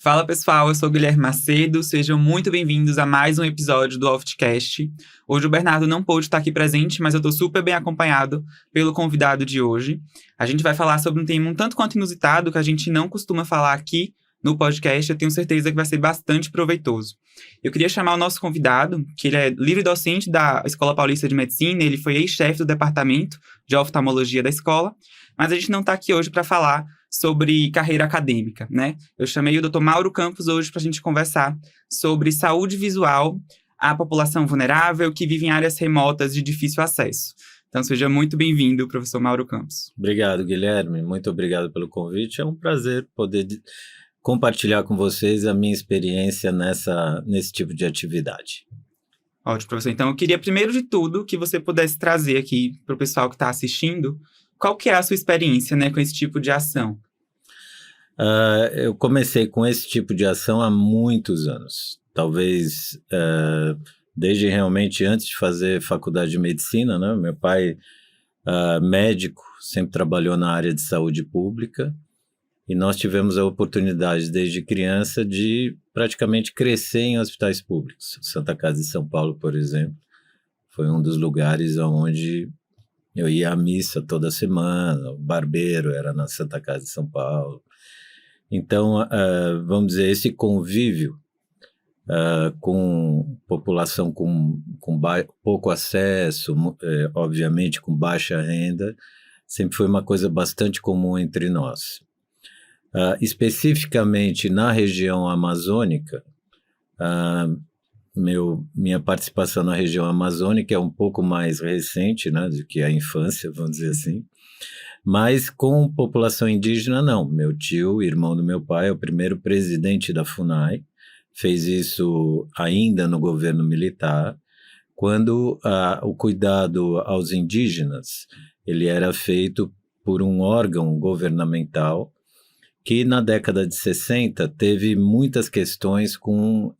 Fala pessoal, eu sou o Guilherme Macedo, sejam muito bem-vindos a mais um episódio do Oftcast. Hoje o Bernardo não pôde estar aqui presente, mas eu estou super bem acompanhado pelo convidado de hoje. A gente vai falar sobre um tema um tanto quanto inusitado que a gente não costuma falar aqui no podcast. Eu tenho certeza que vai ser bastante proveitoso. Eu queria chamar o nosso convidado, que ele é livre-docente da Escola Paulista de Medicina, ele foi ex-chefe do departamento de oftalmologia da escola, mas a gente não está aqui hoje para falar sobre carreira acadêmica, né? Eu chamei o Dr. Mauro Campos hoje para a gente conversar sobre saúde visual à população vulnerável que vive em áreas remotas de difícil acesso. Então, seja muito bem-vindo, professor Mauro Campos. Obrigado, Guilherme. Muito obrigado pelo convite. É um prazer poder compartilhar com vocês a minha experiência nesse tipo de atividade. Ótimo, professor. Então, eu queria, primeiro de tudo, que você pudesse trazer aqui para o pessoal que está assistindo qual que é a sua experiência, né, com esse tipo de ação. Eu comecei com esse tipo de ação há muitos anos. Talvez desde realmente antes de fazer faculdade de medicina, né? Meu pai, médico, sempre trabalhou na área de saúde pública e nós tivemos a oportunidade desde criança de praticamente crescer em hospitais públicos. Santa Casa de São Paulo, por exemplo, foi um dos lugares onde eu ia à missa toda semana, o barbeiro era na Santa Casa de São Paulo. Então, vamos dizer, esse convívio com população com pouco acesso, obviamente com baixa renda, sempre foi uma coisa bastante comum entre nós. Especificamente na região amazônica, minha participação na região amazônica é um pouco mais recente, né, do que a infância, vamos dizer assim, mas com população indígena não. Meu tio, irmão do meu pai, é o primeiro presidente da FUNAI, fez isso ainda no governo militar, quando o cuidado aos indígenas ele era feito por um órgão governamental que na década de 60 teve muitas questões com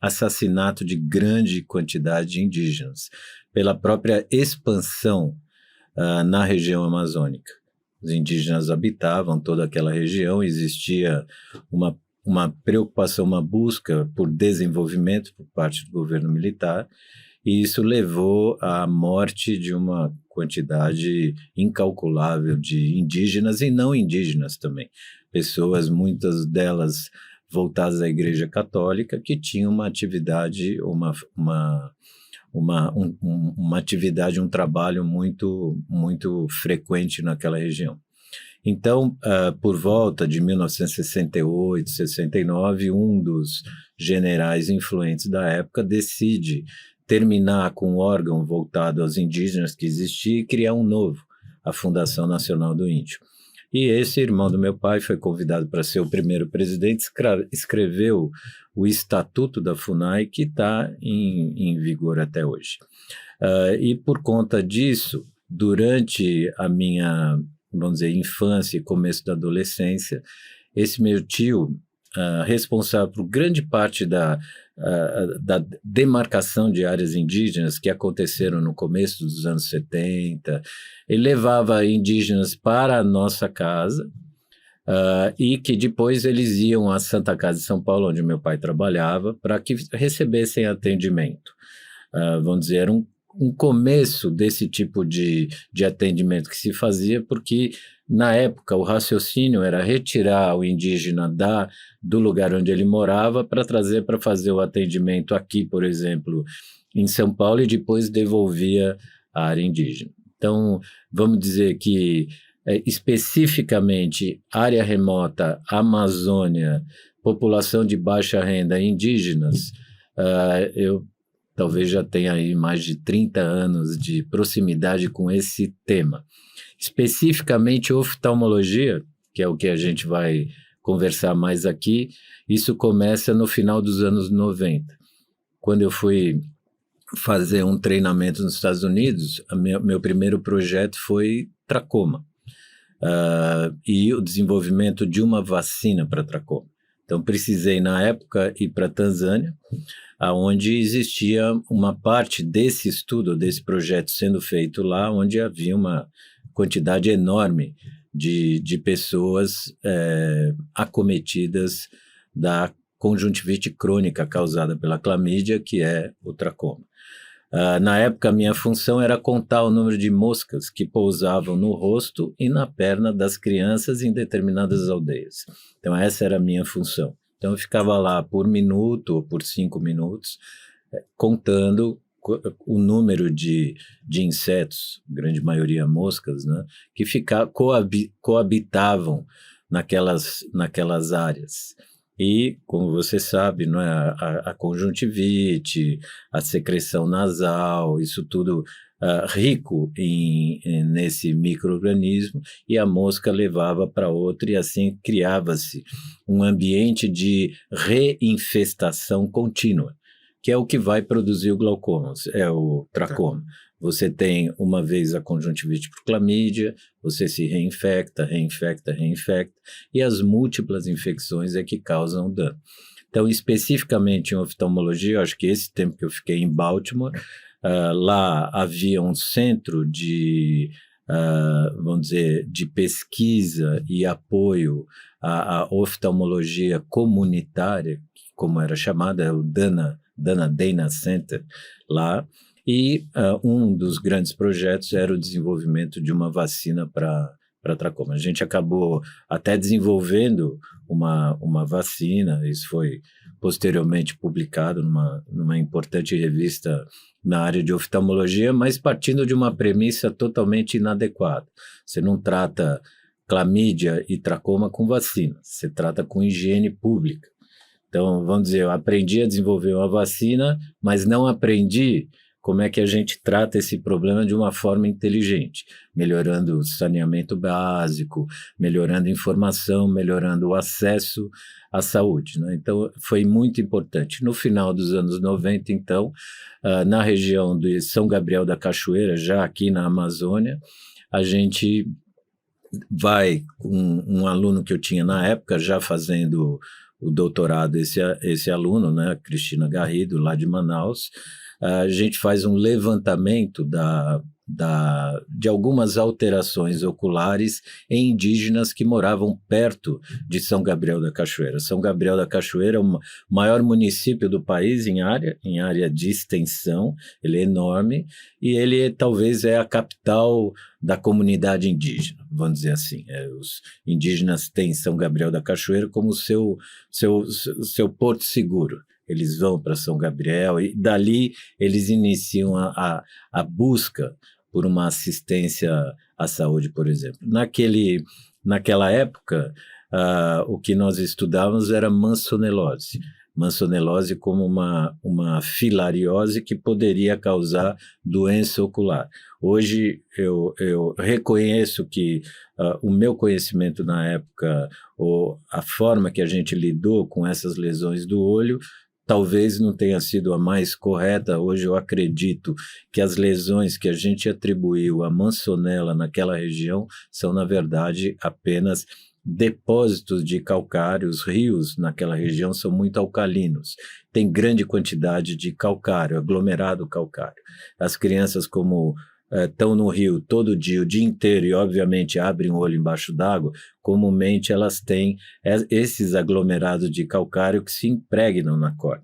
assassinato de grande quantidade de indígenas, pela própria expansão na região amazônica. Os indígenas habitavam toda aquela região, existia uma preocupação, uma busca por desenvolvimento por parte do governo militar, e isso levou à morte de uma quantidade incalculável de indígenas e não indígenas também. Pessoas, muitas delas voltadas à Igreja Católica, que tinham uma atividade, uma atividade, um trabalho muito, muito frequente naquela região. Então, por volta de 1968, 69, um dos generais influentes da época decide terminar com um órgão voltado aos indígenas que existia e criar um novo, a Fundação Nacional do Índio. E esse irmão do meu pai foi convidado para ser o primeiro presidente, escreveu o Estatuto da FUNAI, que está em vigor até hoje. E por conta disso, durante a minha, vamos dizer, infância e começo da adolescência, esse meu tio, responsável por grande parte da demarcação de áreas indígenas que aconteceram no começo dos anos 70, ele levava indígenas para a nossa casa, e que depois eles iam à Santa Casa de São Paulo, onde meu pai trabalhava, para que recebessem atendimento. Vamos dizer, era um começo desse tipo de atendimento que se fazia, porque na época o raciocínio era retirar o indígena do lugar onde ele morava para trazer para fazer o atendimento aqui, por exemplo, em São Paulo, e depois devolvia a área indígena. Então, vamos dizer que especificamente área remota, Amazônia, população de baixa renda, indígenas, eu talvez já tenha aí mais de 30 anos de proximidade com esse tema. Especificamente oftalmologia, que é o que a gente vai conversar mais aqui, isso começa no final dos anos 90. Quando eu fui fazer um treinamento nos Estados Unidos, meu primeiro projeto foi tracoma, e o desenvolvimento de uma vacina para tracoma. Então, precisei, na época, ir para a Tanzânia, onde existia uma parte desse estudo, desse projeto sendo feito lá, onde havia uma quantidade enorme de pessoas acometidas da conjuntivite crônica causada pela clamídia, que é o tracoma. Na época, a minha função era contar o número de moscas que pousavam no rosto e na perna das crianças em determinadas aldeias. Então, essa era a minha função. Então, eu ficava lá por minuto ou por 5 minutos, contando o número de insetos, grande maioria moscas, né, que coabitavam naquelas áreas. E, como você sabe, não é, a conjuntivite, a secreção nasal, isso tudo rico nesse micro-organismo, e a mosca levava para outra, e assim criava-se um ambiente de reinfestação contínua, que é o que vai produzir o glaucoma, é o tracoma. Você tem uma vez a conjuntivite por clamídia, você se reinfecta, e as múltiplas infecções é que causam dano. Então, especificamente em oftalmologia, eu acho que esse tempo que eu fiquei em Baltimore, lá havia um centro vamos dizer, de pesquisa e apoio à oftalmologia comunitária, como era chamada, é o Dana Center, lá. E um dos grandes projetos era o desenvolvimento de uma vacina para tracoma. A gente acabou até desenvolvendo uma vacina, isso foi posteriormente publicado numa importante revista na área de oftalmologia, mas partindo de uma premissa totalmente inadequada. Você não trata clamídia e tracoma com vacina, você trata com higiene pública. Então, vamos dizer, eu aprendi a desenvolver uma vacina, mas não aprendi como é que a gente trata esse problema de uma forma inteligente, melhorando o saneamento básico, melhorando a informação, melhorando o acesso à saúde, né? Então, foi muito importante. No final dos anos 90, então, na região de São Gabriel da Cachoeira, já aqui na Amazônia, a gente vai com um aluno que eu tinha na época, já fazendo o doutorado, esse aluno, né, Cristina Garrido, lá de Manaus. A gente faz um levantamento de algumas alterações oculares em indígenas que moravam perto de São Gabriel da Cachoeira. São Gabriel da Cachoeira é o maior município do país em área de extensão, ele é enorme, e ele talvez é a capital da comunidade indígena, vamos dizer assim. Os indígenas têm São Gabriel da Cachoeira como seu porto seguro. Eles vão para São Gabriel e dali eles iniciam a busca por uma assistência à saúde, por exemplo. Naquela época, o que nós estudávamos era mansonelose. Mansonelose como uma filariose que poderia causar doença ocular. Hoje eu reconheço que o meu conhecimento na época, ou a forma que a gente lidou com essas lesões do olho, talvez não tenha sido a mais correta. Hoje eu acredito que as lesões que a gente atribuiu à Mansonella naquela região são, na verdade, apenas depósitos de calcário. Os rios naquela região são muito alcalinos, tem grande quantidade de calcário, aglomerado calcário. As crianças, como estão no rio todo dia, o dia inteiro, e obviamente abrem o olho embaixo d'água, comumente elas têm esses aglomerados de calcário que se impregnam na córnea.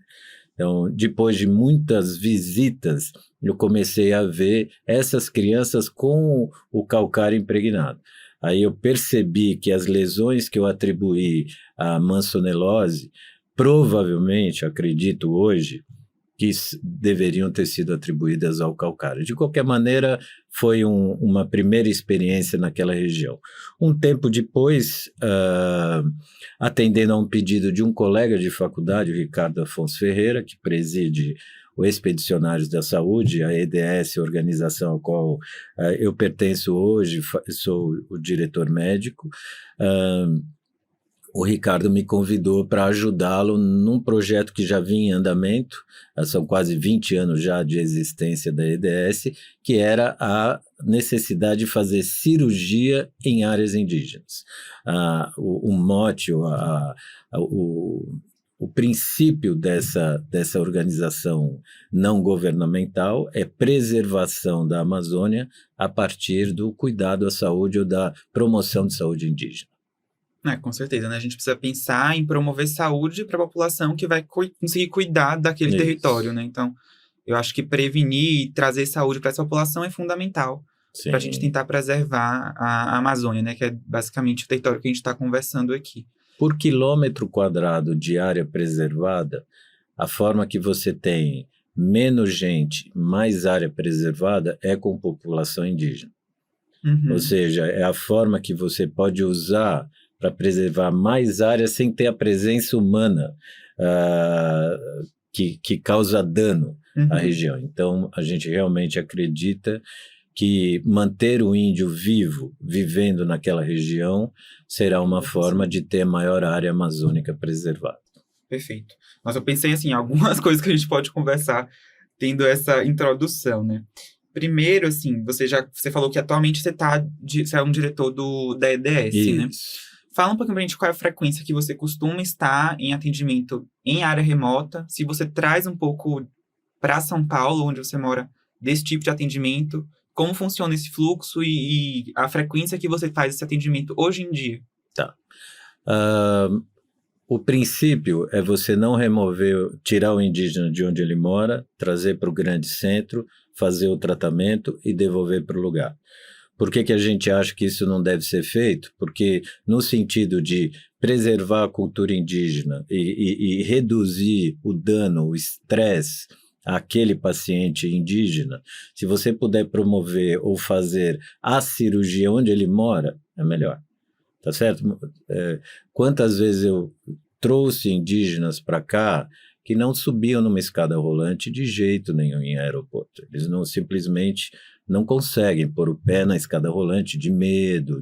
Então, depois de muitas visitas, eu comecei a ver essas crianças com o calcário impregnado. Aí eu percebi que as lesões que eu atribuí à mansonelose, provavelmente, acredito hoje, que deveriam ter sido atribuídas ao calcário. De qualquer maneira, foi uma primeira experiência naquela região. Um tempo depois, atendendo a um pedido de um colega de faculdade, o Ricardo Afonso Ferreira, que preside o Expedicionários da Saúde, a EDS, organização a qual eu pertenço hoje, sou o diretor médico. O Ricardo me convidou para ajudá-lo num projeto que já vinha em andamento, são quase 20 anos já de existência da EDS, que era a necessidade de fazer cirurgia em áreas indígenas. O mote, o o princípio dessa organização não governamental é preservação da Amazônia a partir do cuidado à saúde ou da promoção de saúde indígena. Com certeza, né? A gente precisa pensar em promover saúde para a população que vai conseguir cuidar daquele território, né? Então, eu acho que prevenir e trazer saúde para essa população é fundamental para a gente tentar preservar a Amazônia, né? Que é basicamente o território que a gente está conversando aqui. Por quilômetro quadrado de área preservada, a forma que você tem menos gente, mais área preservada é com população indígena. Ou seja, é a forma que você pode usar para preservar mais área sem ter a presença humana que causa dano à região. Então, a gente realmente acredita que manter o índio vivo, vivendo naquela região, será uma forma de ter a maior área amazônica preservada. Perfeito. Mas eu pensei, assim, algumas coisas que a gente pode conversar tendo essa introdução, né? Primeiro, assim, você falou que atualmente você é um diretor da EDS, Isso. né? Fala um pouquinho pra gente qual é a frequência que você costuma estar em atendimento em área remota, se você traz um pouco para São Paulo, onde você mora, desse tipo de atendimento, como funciona esse fluxo e a frequência que você faz esse atendimento hoje em dia. Tá. O princípio é você não tirar o indígena de onde ele mora, trazer para o grande centro, fazer o tratamento e devolver para o lugar. Por que a gente acha que isso não deve ser feito? Porque no sentido de preservar a cultura indígena e reduzir o dano, o estresse àquele paciente indígena, se você puder promover ou fazer a cirurgia onde ele mora, é melhor. Tá certo? Quantas vezes eu trouxe indígenas para cá que não subiam numa escada rolante de jeito nenhum em aeroporto. Eles simplesmente não conseguem pôr o pé na escada rolante de medo,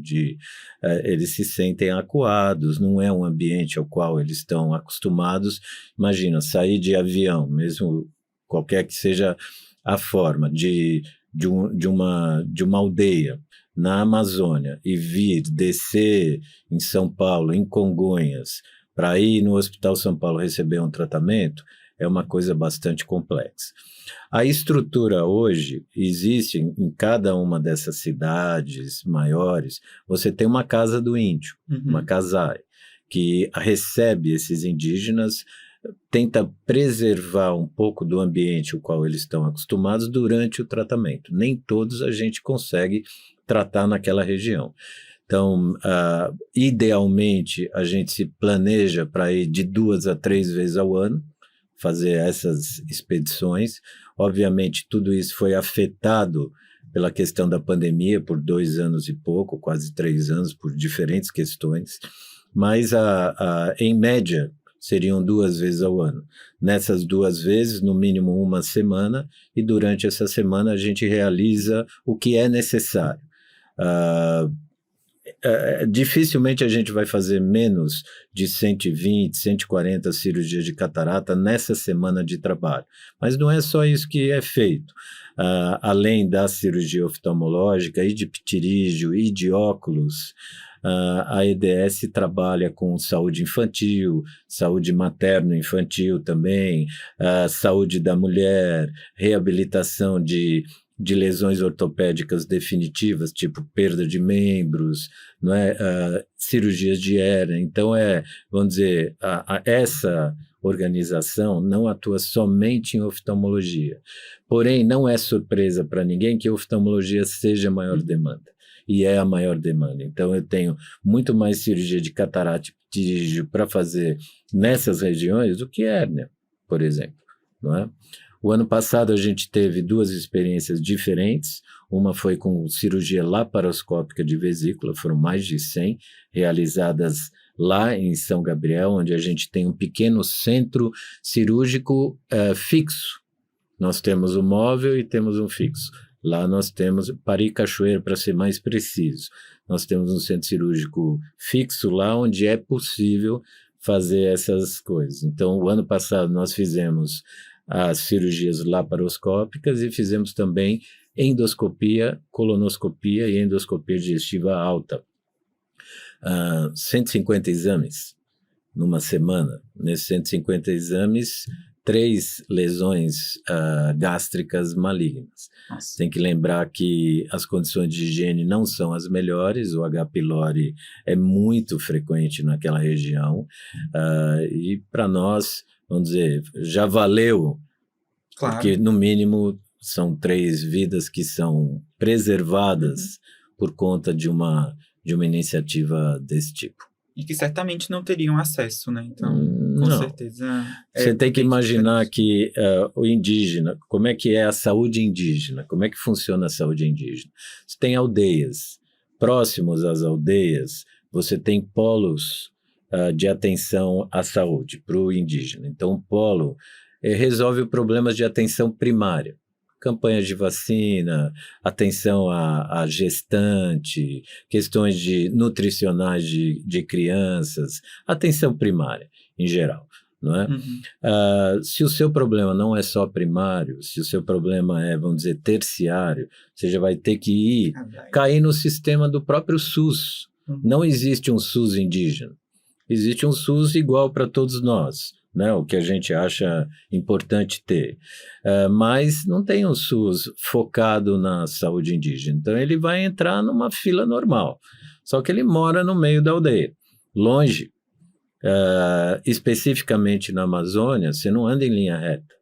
eles se sentem acuados, não é um ambiente ao qual eles estão acostumados. Imagina, sair de avião, mesmo qualquer que seja a forma, de uma aldeia na Amazônia e descer em São Paulo, em Congonhas, para ir no Hospital São Paulo receber um tratamento, é uma coisa bastante complexa. A estrutura hoje existe em cada uma dessas cidades maiores, você tem uma casa do índio, uma CASAI, que recebe esses indígenas, tenta preservar um pouco do ambiente ao qual eles estão acostumados durante o tratamento. Nem todos a gente consegue tratar naquela região. Então, idealmente, a gente se planeja para ir de 2 a 3 vezes ao ano, fazer essas expedições. Obviamente, tudo isso foi afetado pela questão da pandemia por 2 anos e pouco, quase 3 anos, por diferentes questões, mas, em média, seriam 2 vezes ao ano. Nessas 2 vezes, no mínimo uma semana, e durante essa semana a gente realiza o que é necessário. Dificilmente a gente vai fazer menos de 120, 140 cirurgias de catarata nessa semana de trabalho. Mas não é só isso que é feito. Além da cirurgia oftalmológica e de pterígio e de óculos, a EDS trabalha com saúde infantil, saúde materno-infantil também, saúde da mulher, reabilitação de lesões ortopédicas definitivas, tipo perda de membros, não é? Cirurgias de hérnia. Então, vamos dizer, essa organização não atua somente em oftalmologia. Porém, não é surpresa para ninguém que a oftalmologia seja a maior demanda. E é a maior demanda. Então, eu tenho muito mais cirurgia de catarata e pterígio para fazer nessas regiões do que hérnia, por exemplo, não é? O ano passado a gente teve 2 experiências diferentes, uma foi com cirurgia laparoscópica de vesícula, foram mais de 100 realizadas lá em São Gabriel, onde a gente tem um pequeno centro cirúrgico fixo. Nós temos um móvel e temos um fixo. Lá nós temos Pari Cachoeira, para ser mais preciso. Nós temos um centro cirúrgico fixo lá onde é possível fazer essas coisas. Então, o ano passado nós fizemos as cirurgias laparoscópicas e fizemos também endoscopia, colonoscopia e endoscopia digestiva alta. 150 exames numa semana. Nesses 150 exames, 3 lesões gástricas malignas. Nossa. Tem que lembrar que as condições de higiene não são as melhores, o H. pylori é muito frequente naquela região, e para nós, vamos dizer, já valeu, Claro. porque no mínimo são 3 vidas que são preservadas por conta de uma iniciativa desse tipo. E que certamente não teriam acesso, né? Então, com Não. certeza. Você tem que bem imaginar diferente. que o indígena, como é que é a saúde indígena? Como é que funciona a saúde indígena? Você tem aldeias. Próximos às aldeias, você tem polos de atenção à saúde para o indígena. Então, o polo resolve problemas de atenção primária. Campanhas de vacina, atenção à gestante, questões nutricionais de crianças, atenção primária, em geral, não é? Se o seu problema não é só primário, se o seu problema é, vamos dizer, terciário, você já vai ter que cair no sistema do próprio SUS. Não existe um SUS indígena, existe um SUS igual para todos nós, né, o que a gente acha importante ter, mas não tem um SUS focado na saúde indígena, então ele vai entrar numa fila normal, só que ele mora no meio da aldeia, longe, especificamente na Amazônia, você não anda em linha reta,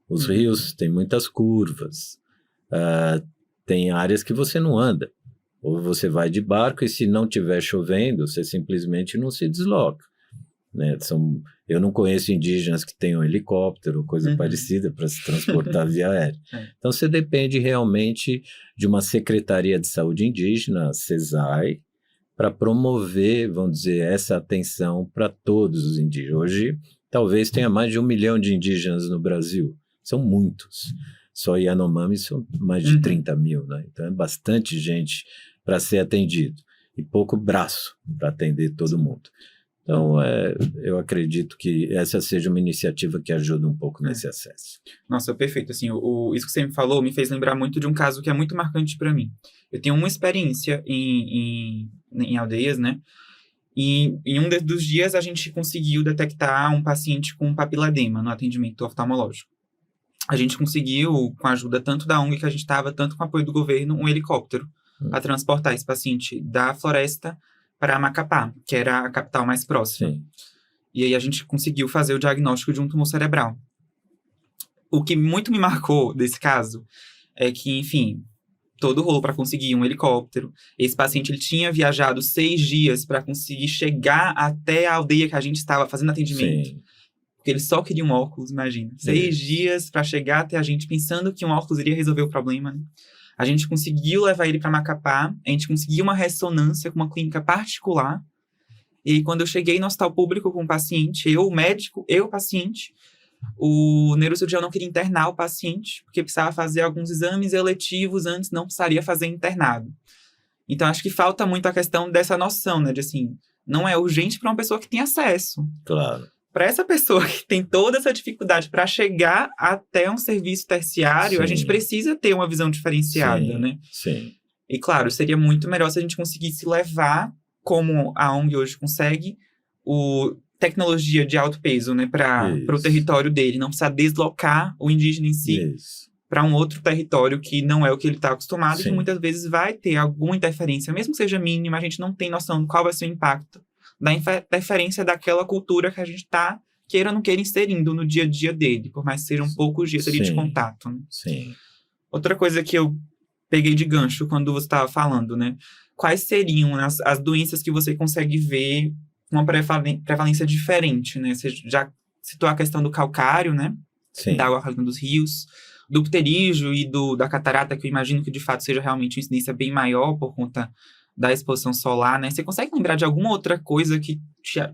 os rios têm muitas curvas, tem áreas que você não anda, ou você vai de barco e se não estiver chovendo, você simplesmente não se desloca. Né? Eu não conheço indígenas que tenham helicóptero, coisa parecida, para se transportar via aérea. Então, você depende realmente de uma Secretaria de Saúde Indígena, SESAI, para promover, vamos dizer, essa atenção para todos os indígenas. Hoje, talvez tenha mais de 1 milhão de indígenas no Brasil. São muitos. Só Yanomami são mais de 30 mil. Né? Então, é bastante gente para ser atendido. E pouco braço para atender todo mundo. Então, eu acredito que essa seja uma iniciativa que ajuda um pouco nesse acesso. Nossa, perfeito. Assim, isso que você me falou me fez lembrar muito de um caso que é muito marcante para mim. Eu tenho uma experiência em aldeias, né? E em um dos dias a gente conseguiu detectar um paciente com papiladema no atendimento oftalmológico. A gente conseguiu, com a ajuda tanto da ONG que a gente estava, tanto com o apoio do governo, um helicóptero para transportar esse paciente da floresta para Macapá, que era a capital mais próxima. Sim. E aí a gente conseguiu fazer o diagnóstico de um tumor cerebral. O que muito me marcou desse caso é que, enfim, todo o rolo para conseguir um helicóptero. Esse paciente ele tinha viajado 6 dias para conseguir chegar até a aldeia que a gente estava fazendo atendimento. Sim. Porque ele só queria um óculos, imagina. 6 dias para chegar até a gente, pensando que um óculos iria resolver o problema, né? A gente conseguiu levar ele para Macapá, a gente conseguiu uma ressonância com uma clínica particular. E aí, quando eu cheguei no hospital público com o paciente, eu, o médico, eu, o paciente, o neurocirurgião não queria internar o paciente, porque precisava fazer alguns exames eletivos antes, não precisaria fazer internado. Então, acho que falta muito a questão dessa noção, né? De assim, não é urgente para uma pessoa que tem acesso. Claro. Para essa pessoa que tem toda essa dificuldade para chegar até um serviço terciário, Sim. a gente precisa ter uma visão diferenciada, Sim. né? Sim. E, claro, seria muito melhor se a gente conseguisse levar, como a ONG hoje consegue, tecnologia de alto peso, né, para o território dele. Não precisar deslocar o indígena em si para um outro território que não é o que ele está acostumado. Sim. E que muitas vezes vai ter alguma interferência, mesmo que seja mínima, a gente não tem noção de qual vai ser o impacto da interferência daquela cultura que a gente está, queira ou não queira, inserindo no dia a dia dele, por mais que sejam poucos dias ali de contato. Né? Sim. Outra coisa que eu peguei de gancho quando você estava falando, né? Quais seriam as doenças que você consegue ver com uma prevalência diferente, né? Você já citou a questão do calcário, né? Sim. Da água dos rios, do pterígio e da catarata, que eu imagino que de fato seja realmente uma incidência bem maior por conta da exposição solar, né? Você consegue lembrar de alguma outra coisa que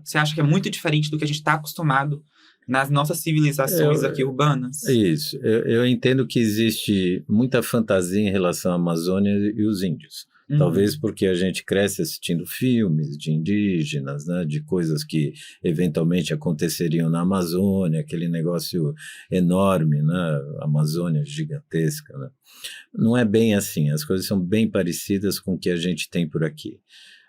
você acha que é muito diferente do que a gente está acostumado nas nossas civilizações aqui urbanas? Isso. Eu entendo que existe muita fantasia em relação à Amazônia e os índios. Talvez porque a gente cresce assistindo filmes de indígenas, né, de coisas que eventualmente aconteceriam na Amazônia, aquele negócio enorme, né, Amazônia gigantesca. Né? Não é bem assim, as coisas são bem parecidas com o que a gente tem por aqui.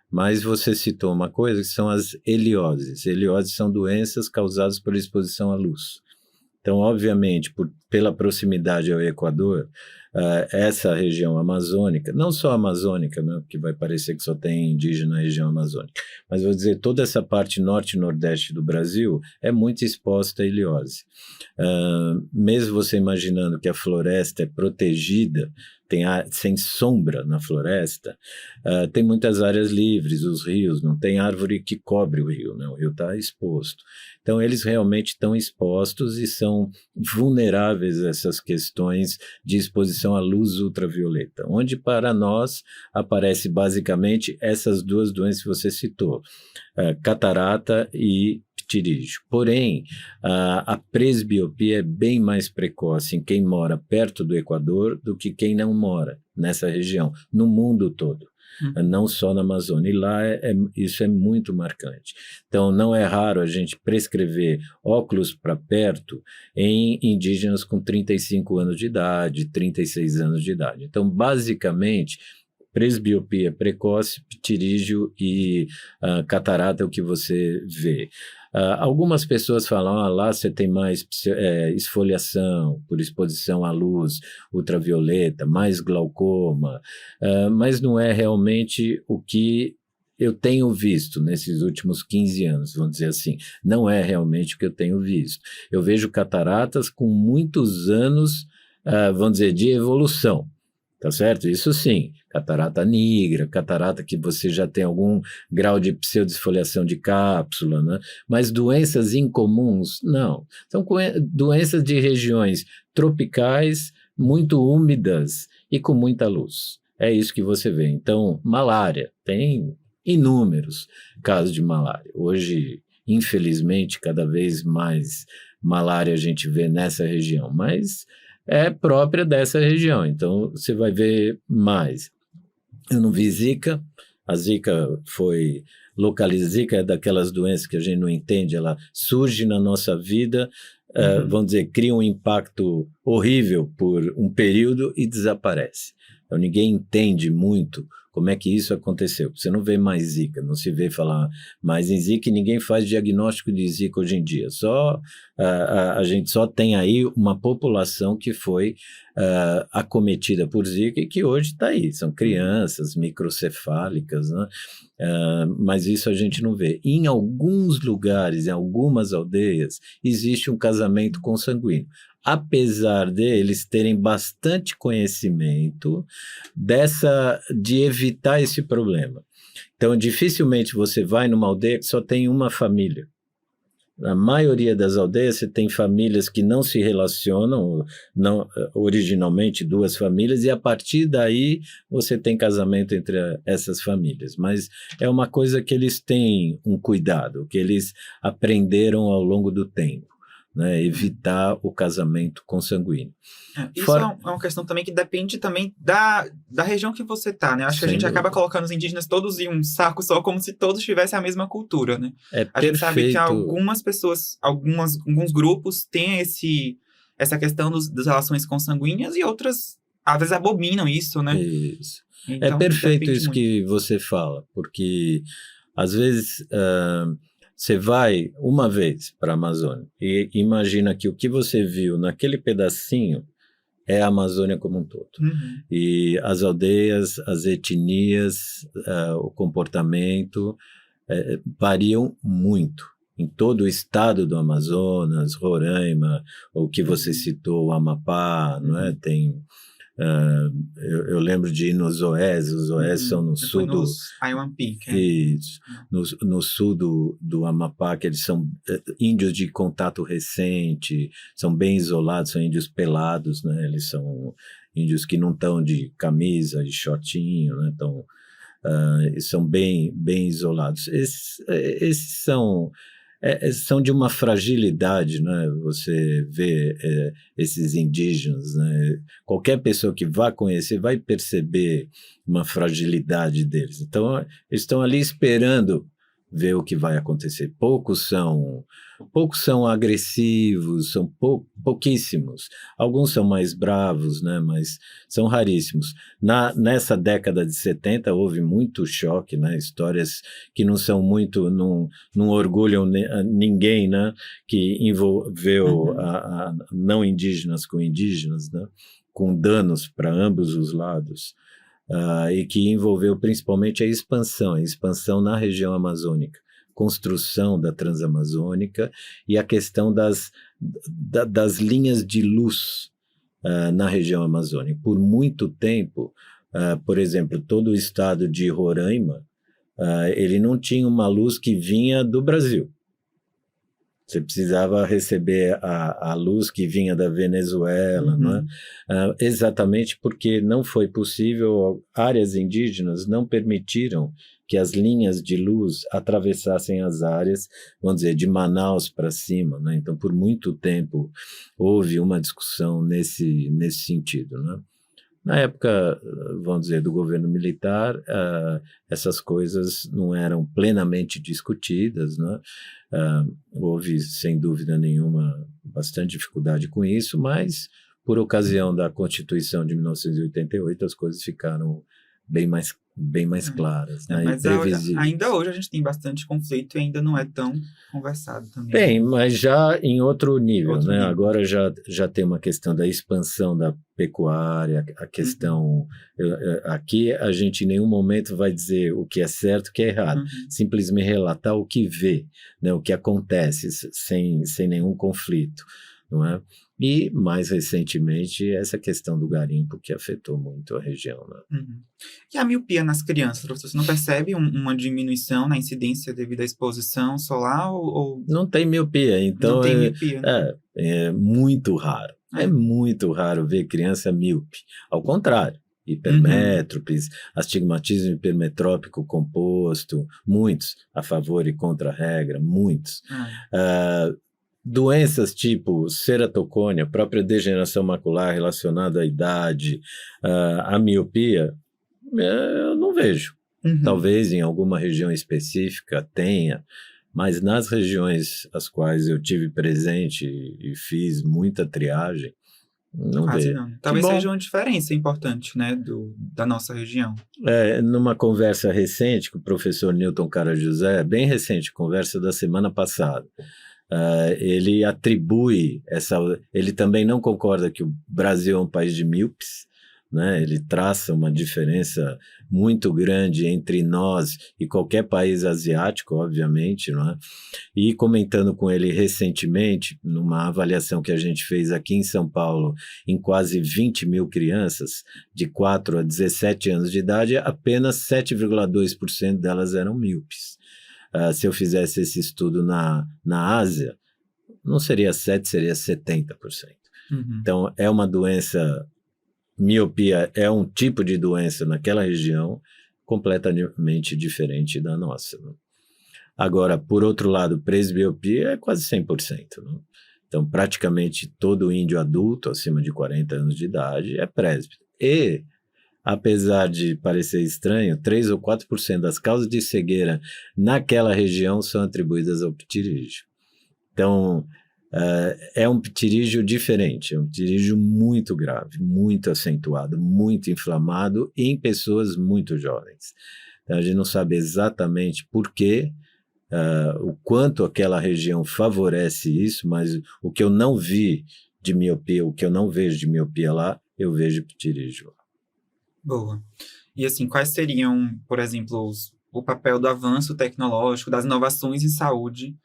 Mas você citou uma coisa que são as helioses. Helioses são doenças causadas por exposição à luz. Então, obviamente, pela proximidade ao Equador, essa região amazônica, não só amazônica, né, que vai parecer que só tem indígena na região amazônica, mas vou dizer, toda essa parte norte e nordeste do Brasil é muito exposta à heliose. Mesmo você imaginando que a floresta é protegida, sem sombra na floresta, tem muitas áreas livres, os rios, não tem árvore que cobre o rio, né? O rio está exposto. Então, eles realmente estão expostos e são vulneráveis a essas questões de exposição à luz ultravioleta, onde para nós aparece basicamente essas duas doenças que você citou, catarata e pterígio. Porém, a presbiopia é bem mais precoce em quem mora perto do Equador do que quem não mora nessa região, no mundo todo. Não só na Amazônia, e lá isso é muito marcante. Então, não é raro a gente prescrever óculos para perto em indígenas com 35 anos de idade, 36 anos de idade. Então, basicamente, presbiopia precoce, pterígio e catarata é o que você vê. Algumas pessoas falam, lá você tem mais esfoliação por exposição à luz ultravioleta, mais glaucoma, mas não é realmente o que eu tenho visto nesses últimos 15 anos, vamos dizer assim. Não é realmente o que eu tenho visto. Eu vejo cataratas com muitos anos, vamos dizer, de evolução. Tá certo? Isso sim, catarata nigra, catarata que você já tem algum grau de pseudesfoliação de cápsula, né? Mas doenças incomuns, não. São doenças de regiões tropicais, muito úmidas e com muita luz. É isso que você vê. Então, malária, tem inúmeros casos de malária. Hoje, infelizmente, cada vez mais malária a gente vê nessa região, mas é própria dessa região, então você vai ver mais. Eu não vi Zika, a Zika foi localizada, Zika é daquelas doenças que a gente não entende, ela surge na nossa vida, vamos dizer, cria um impacto horrível por um período e desaparece. Então ninguém entende muito como é que isso aconteceu. Você não vê mais Zika, não se vê falar mais em Zika e ninguém faz diagnóstico de Zika hoje em dia. A gente só tem aí uma população que foi acometida por Zika e que hoje está aí. São crianças microcefálicas, né? Mas isso a gente não vê. Em alguns lugares, em algumas aldeias, existe um casamento consanguíneo. Apesar deles terem bastante conhecimento de evitar esse problema. Então, dificilmente você vai numa aldeia que só tem uma família. Na maioria das aldeias, você tem famílias que não se relacionam, originalmente duas famílias, e a partir daí você tem casamento entre essas famílias. Mas é uma coisa que eles têm um cuidado, que eles aprenderam ao longo do tempo. Né, evitar o casamento consanguíneo. Isso é uma questão também que depende também da região que você está, né? Acho que a gente acaba colocando os indígenas todos em um saco só, como se todos tivessem a mesma cultura, né? A gente sabe que algumas pessoas, alguns grupos têm essa questão das relações consanguíneas e outras, às vezes, abominam isso, né? Isso. Então, é perfeito isso muito. Que você fala, porque às vezes você vai uma vez para a Amazônia e imagina que o que você viu naquele pedacinho é a Amazônia como um todo. E as aldeias, as etnias, o comportamento variam muito. Em todo o estado do Amazonas, Roraima, o que você citou, o Amapá, não é? Tem... eu lembro de ir nos Oés, os Oés são no sul do... Isso, no sul do Amapá, que eles são índios de contato recente, são bem isolados, são índios pelados, né? Eles são índios que não estão de camisa, de shortinho, né? Então, são bem isolados. Esses são de uma fragilidade, né? Você vê esses indígenas, né? Qualquer pessoa que vá conhecer vai perceber uma fragilidade deles. Então, eles estão ali esperando ver o que vai acontecer. Poucos são agressivos, são pouquíssimos. Alguns são mais bravos, né, mas são raríssimos. Nessa década de 70 houve muito choque, né, histórias que não são muito, não orgulham ninguém, né, que envolveu não indígenas com indígenas, né, com danos para ambos os lados. E que envolveu principalmente a expansão na região amazônica, construção da Transamazônica e a questão das linhas de luz na região amazônica. Por muito tempo, por exemplo, todo o estado de Roraima, ele não tinha uma luz que vinha do Brasil. Você precisava receber a luz que vinha da Venezuela, não é? Exatamente porque não foi possível, áreas indígenas não permitiram que as linhas de luz atravessassem as áreas, vamos dizer, de Manaus para cima, né? Então, por muito tempo, houve uma discussão nesse sentido, né? Na época, vamos dizer, do governo militar, essas coisas não eram plenamente discutidas, né? Houve, sem dúvida nenhuma, bastante dificuldade com isso, mas, por ocasião da Constituição de 1988, as coisas ficaram bem mais claras, né? Mas ainda hoje a gente tem bastante conflito e ainda não é tão conversado também. Bem, mas já em outro nível, né? Agora já tem uma questão da expansão da pecuária, a questão... aqui a gente em nenhum momento vai dizer o que é certo e o que é errado, simplesmente relatar o que vê, né? O que acontece sem nenhum conflito, não é? E, mais recentemente, essa questão do garimpo que afetou muito a região, né? E a miopia nas crianças, professor, você não percebe uma diminuição na incidência devido à exposição solar? Ou... Não tem miopia, então não tem miopia, né? é muito raro. É muito raro ver criança míope. Ao contrário, hipermétropes, astigmatismo hipermetrópico composto, muitos a favor e contra a regra, muitos. Doenças tipo ceratocônia, própria degeneração macular relacionada à idade, à miopia, eu não vejo. Talvez em alguma região específica tenha, mas nas regiões as quais eu tive presente e fiz muita triagem, não vejo. Não. Talvez seja uma diferença importante, né, da nossa região. Numa conversa recente com o professor Newton Cara José, bem recente, conversa da semana passada, ele atribui ele também não concorda que o Brasil é um país de míopes, né? Ele traça uma diferença muito grande entre nós e qualquer país asiático, obviamente, não é? E comentando com ele recentemente, numa avaliação que a gente fez aqui em São Paulo, em quase 20 mil crianças de 4 a 17 anos de idade, apenas 7,2% delas eram míopes. Se eu fizesse esse estudo na Ásia, não seria 7%, seria 70%. Então, é uma doença, miopia é um tipo de doença naquela região completamente diferente da nossa, né? Agora, por outro lado, presbiopia é quase 100%, né? Então, praticamente todo índio adulto, acima de 40 anos de idade, é presbítero. E, apesar de parecer estranho, 3 ou 4% das causas de cegueira naquela região são atribuídas ao pterígio. Então, é um pterígio diferente, é um pterígio muito grave, muito acentuado, muito inflamado em pessoas muito jovens. Então, a gente não sabe exatamente por quê, o quanto aquela região favorece isso, mas o que eu não vi de miopia, o que eu não vejo de miopia lá, eu vejo pterígio lá. Boa. E assim, quais seriam, por exemplo, o papel do avanço tecnológico, das inovações em saúde,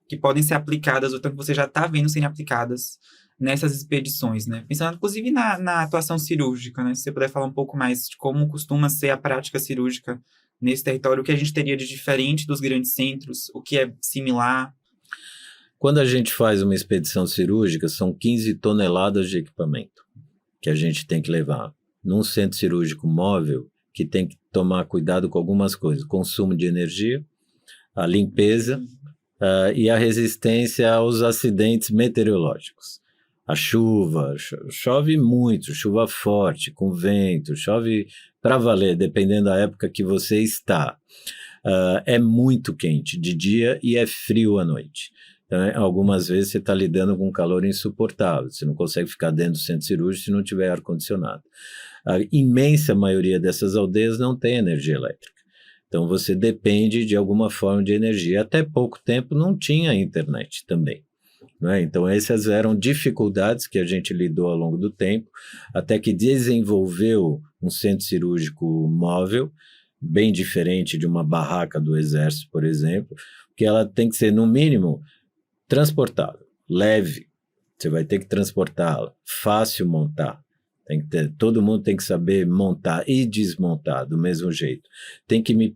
que podem ser aplicadas, ou então que você já está vendo serem aplicadas nessas expedições, né? Pensando, inclusive, na atuação cirúrgica, né? Se você puder falar um pouco mais de como costuma ser a prática cirúrgica nesse território, o que a gente teria de diferente dos grandes centros, o que é similar. Quando a gente faz uma expedição cirúrgica, são 15 toneladas de equipamento que a gente tem que levar. Num centro cirúrgico móvel, que tem que tomar cuidado com algumas coisas, consumo de energia, a limpeza e a resistência aos acidentes meteorológicos. A chuva, chove muito, chuva forte, com vento, chove para valer, dependendo da época que você está. é muito quente de dia e é frio à noite. Então, algumas vezes você está lidando com um calor insuportável, você não consegue ficar dentro do centro cirúrgico se não tiver ar-condicionado. A imensa maioria dessas aldeias não tem energia elétrica. Então, você depende de alguma forma de energia. Até pouco tempo não tinha internet também. Né? Então, essas eram dificuldades que a gente lidou ao longo do tempo, até que desenvolveu um centro cirúrgico móvel, bem diferente de uma barraca do Exército, por exemplo, que ela tem que ser, no mínimo, transportável, leve. Você vai ter que transportá-la, fácil montar. Todo mundo tem que saber montar e desmontar do mesmo jeito. Tem que me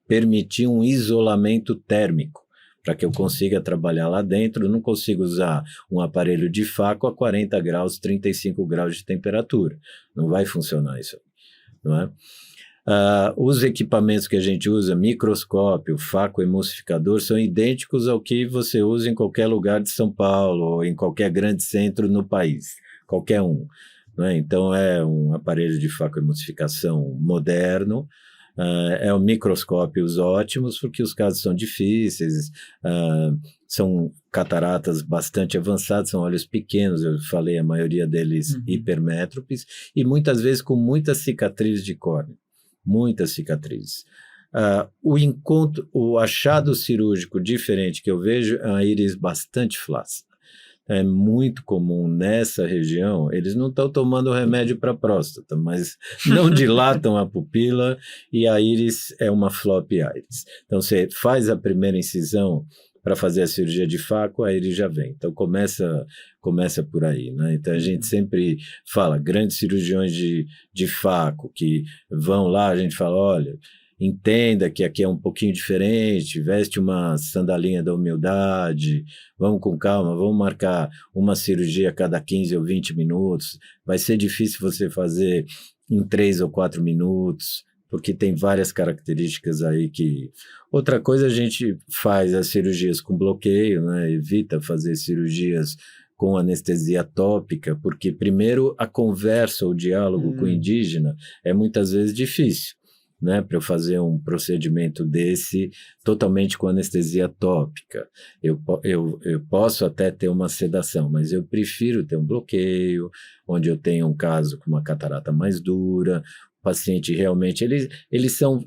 permitir um isolamento térmico para que eu consiga trabalhar lá dentro. Eu não consigo usar um aparelho de faco a 40 graus, 35 graus de temperatura. Não vai funcionar isso, não é? Os equipamentos que a gente usa, microscópio, faco emulsificador, são idênticos ao que você usa em qualquer lugar de São Paulo ou em qualquer grande centro no país, qualquer um. Né? Então, é um aparelho de facoemulsificação moderno, é um microscópios ótimos, porque os casos são difíceis, são cataratas bastante avançadas, são olhos pequenos, eu falei, a maioria deles hipermétropes, e muitas vezes com muitas cicatrizes de córnea, muitas cicatrizes. O achado cirúrgico diferente que eu vejo é a íris bastante flácida. É muito comum nessa região, eles não estão tomando remédio para próstata, mas não dilatam a pupila e a íris é uma flop iris. Então, você faz a primeira incisão para fazer a cirurgia de faco, a íris já vem. Então, começa por aí, né? Então, a gente sempre fala, grandes cirurgiões de faco que vão lá, a gente fala, olha, entenda que aqui é um pouquinho diferente, veste uma sandalinha da humildade, vamos com calma, vamos marcar uma cirurgia a cada 15 ou 20 minutos, vai ser difícil você fazer em 3 ou 4 minutos, porque tem várias características aí que... Outra coisa, a gente faz as cirurgias com bloqueio, né? Evita fazer cirurgias com anestesia tópica, porque primeiro a conversa, o diálogo com o indígena é muitas vezes difícil. Né, para eu fazer um procedimento desse totalmente com anestesia tópica. Eu posso até ter uma sedação, mas eu prefiro ter um bloqueio, onde eu tenho um caso com uma catarata mais dura, o paciente realmente, eles são,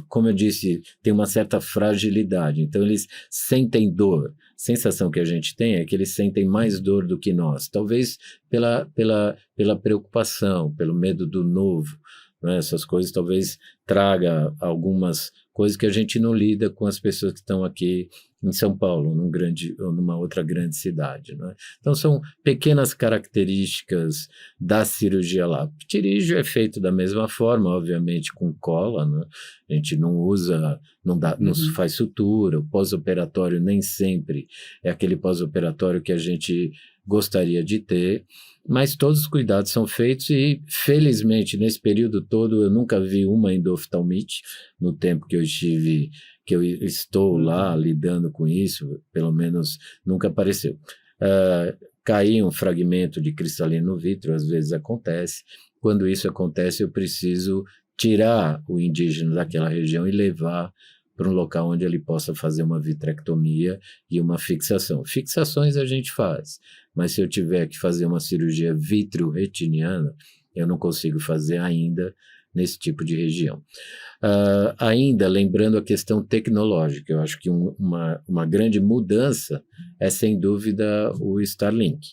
como eu disse, tem uma certa fragilidade, então eles sentem dor. A sensação que a gente tem é que eles sentem mais dor do que nós, talvez pela preocupação, pelo medo do novo. Né? Essas coisas talvez traga algumas coisas que a gente não lida com as pessoas que estão aqui em São Paulo, ou numa outra grande cidade. Né? Então, são pequenas características da cirurgia lá. O pterígio é feito da mesma forma, obviamente com cola, né? A gente não usa, não faz sutura, o pós-operatório nem sempre é aquele pós-operatório que a gente gostaria de ter, mas todos os cuidados são feitos e, felizmente, nesse período todo, eu nunca vi uma endoftalmite no tempo que eu estou lá lidando com isso, pelo menos nunca apareceu. Cair um fragmento de cristalino no vítreo, às vezes acontece. Quando isso acontece, eu preciso tirar o indígena daquela região e levar para um local onde ele possa fazer uma vitrectomia e uma fixação. Fixações a gente faz, mas se eu tiver que fazer uma cirurgia vitreoretiniana, eu não consigo fazer ainda nesse tipo de região. Ainda lembrando a questão tecnológica, eu acho que uma grande mudança é, sem dúvida, o Starlink.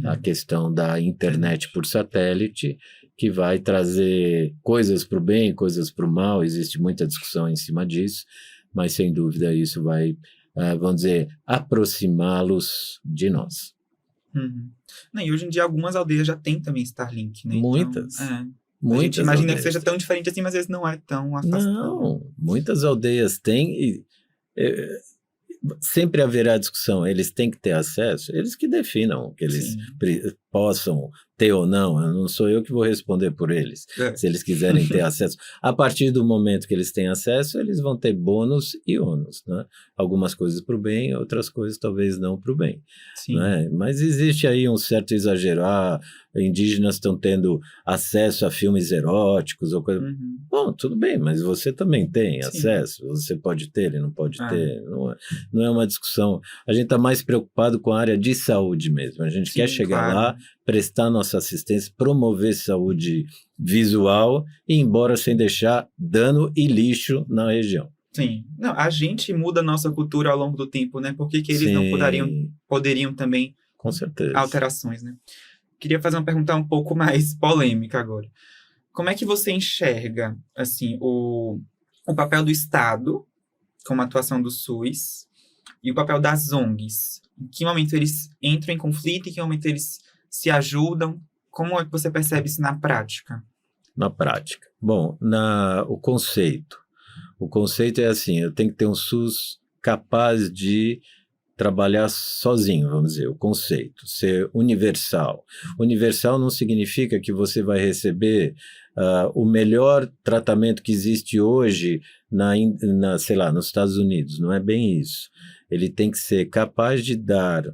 A questão da internet por satélite, que vai trazer coisas para o bem, coisas para o mal, existe muita discussão em cima disso, mas sem dúvida isso vai, vamos dizer, aproximá-los de nós. Não, e hoje em dia algumas aldeias já têm também Starlink, né? Muitas. Então, muitas a gente imagina aldeias que seja tão diferente assim, mas às vezes não é tão afastado. Não, muitas aldeias têm e... sempre haverá discussão, eles têm que ter acesso, eles que definam, que eles possam ter ou não sou eu que vou responder por eles, É. se eles quiserem ter acesso. A partir do momento que eles têm acesso, eles vão ter bônus e ônus, né? Algumas coisas para o bem, outras coisas talvez não para o bem. Sim. Né? Mas existe aí um certo exagero. Indígenas estão tendo acesso a filmes eróticos ou coisa. Uhum. Bom, tudo bem, mas você também tem Sim. acesso, você pode ter, ele não pode Ah. ter, não é uma discussão. A gente está mais preocupado com a área de saúde mesmo, a gente quer Sim, chegar claro. lá, prestar nossa assistência, promover saúde visual e ir embora sem deixar dano e lixo na região. Sim. Não, a gente muda a nossa cultura ao longo do tempo, né? Por que que eles não Sim, poderiam também com certeza. alterações, né? Queria fazer uma pergunta um pouco mais polêmica agora. Como é que você enxerga, assim, o papel do Estado, como a atuação do SUS, e o papel das ONGs? Em que momento eles entram em conflito, em que momento eles se ajudam? Como é que você percebe isso na prática? Na prática. Bom, o conceito. O conceito é assim, eu tenho que ter um SUS capaz de trabalhar sozinho, vamos dizer, o conceito, ser universal. Universal não significa que você vai receber o melhor tratamento que existe hoje sei lá, nos Estados Unidos, não é bem isso. Ele tem que ser capaz de dar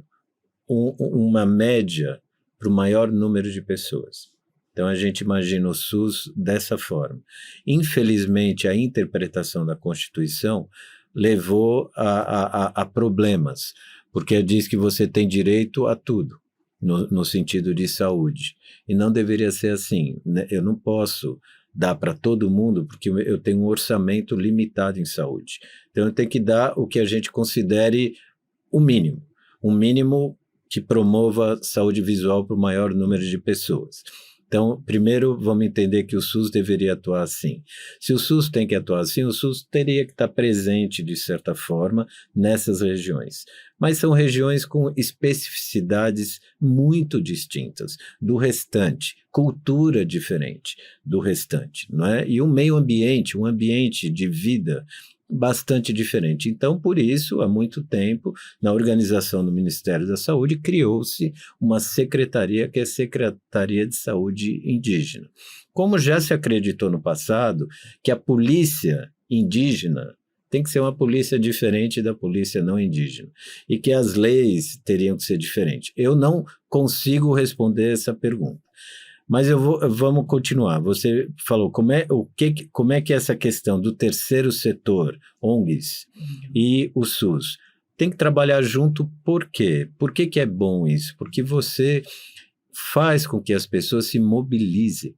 uma média para o maior número de pessoas. Então, a gente imagina o SUS dessa forma. Infelizmente, a interpretação da Constituição levou a problemas, porque diz que você tem direito a tudo, no sentido de saúde. E não deveria ser assim, né? Eu não posso dar para todo mundo, porque eu tenho um orçamento limitado em saúde. Então, eu tenho que dar o que a gente considere o mínimo. Um mínimo que promova saúde visual para o maior número de pessoas. Então, primeiro, vamos entender que o SUS deveria atuar assim. Se o SUS tem que atuar assim, o SUS teria que estar presente, de certa forma, nessas regiões. Mas são regiões com especificidades muito distintas do restante, cultura diferente do restante, não é? E um meio ambiente, um ambiente de vida bastante diferente. Então, por isso, há muito tempo, na organização do Ministério da Saúde, criou-se uma secretaria que é a Secretaria de Saúde Indígena. Como já se acreditou no passado que a polícia indígena tem que ser uma polícia diferente da polícia não indígena e que as leis teriam que ser diferentes. Eu não consigo responder essa pergunta. Mas vamos continuar. Você falou como é que é essa questão do terceiro setor, ONGs, e o SUS tem que trabalhar junto. Por quê? Por que é bom isso? Porque você faz com que as pessoas se mobilizem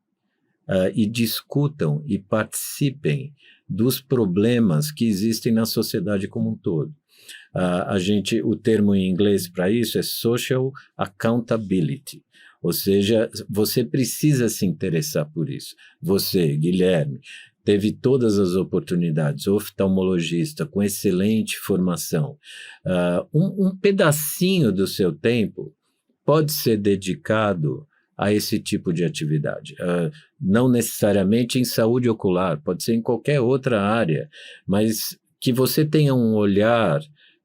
e discutam e participem dos problemas que existem na sociedade como um todo. O termo em inglês para isso é social accountability. Ou seja, você precisa se interessar por isso. Você, Guilherme, teve todas as oportunidades, oftalmologista com excelente formação. Um pedacinho do seu tempo pode ser dedicado a esse tipo de atividade. Não necessariamente em saúde ocular, pode ser em qualquer outra área, mas que você tenha um olhar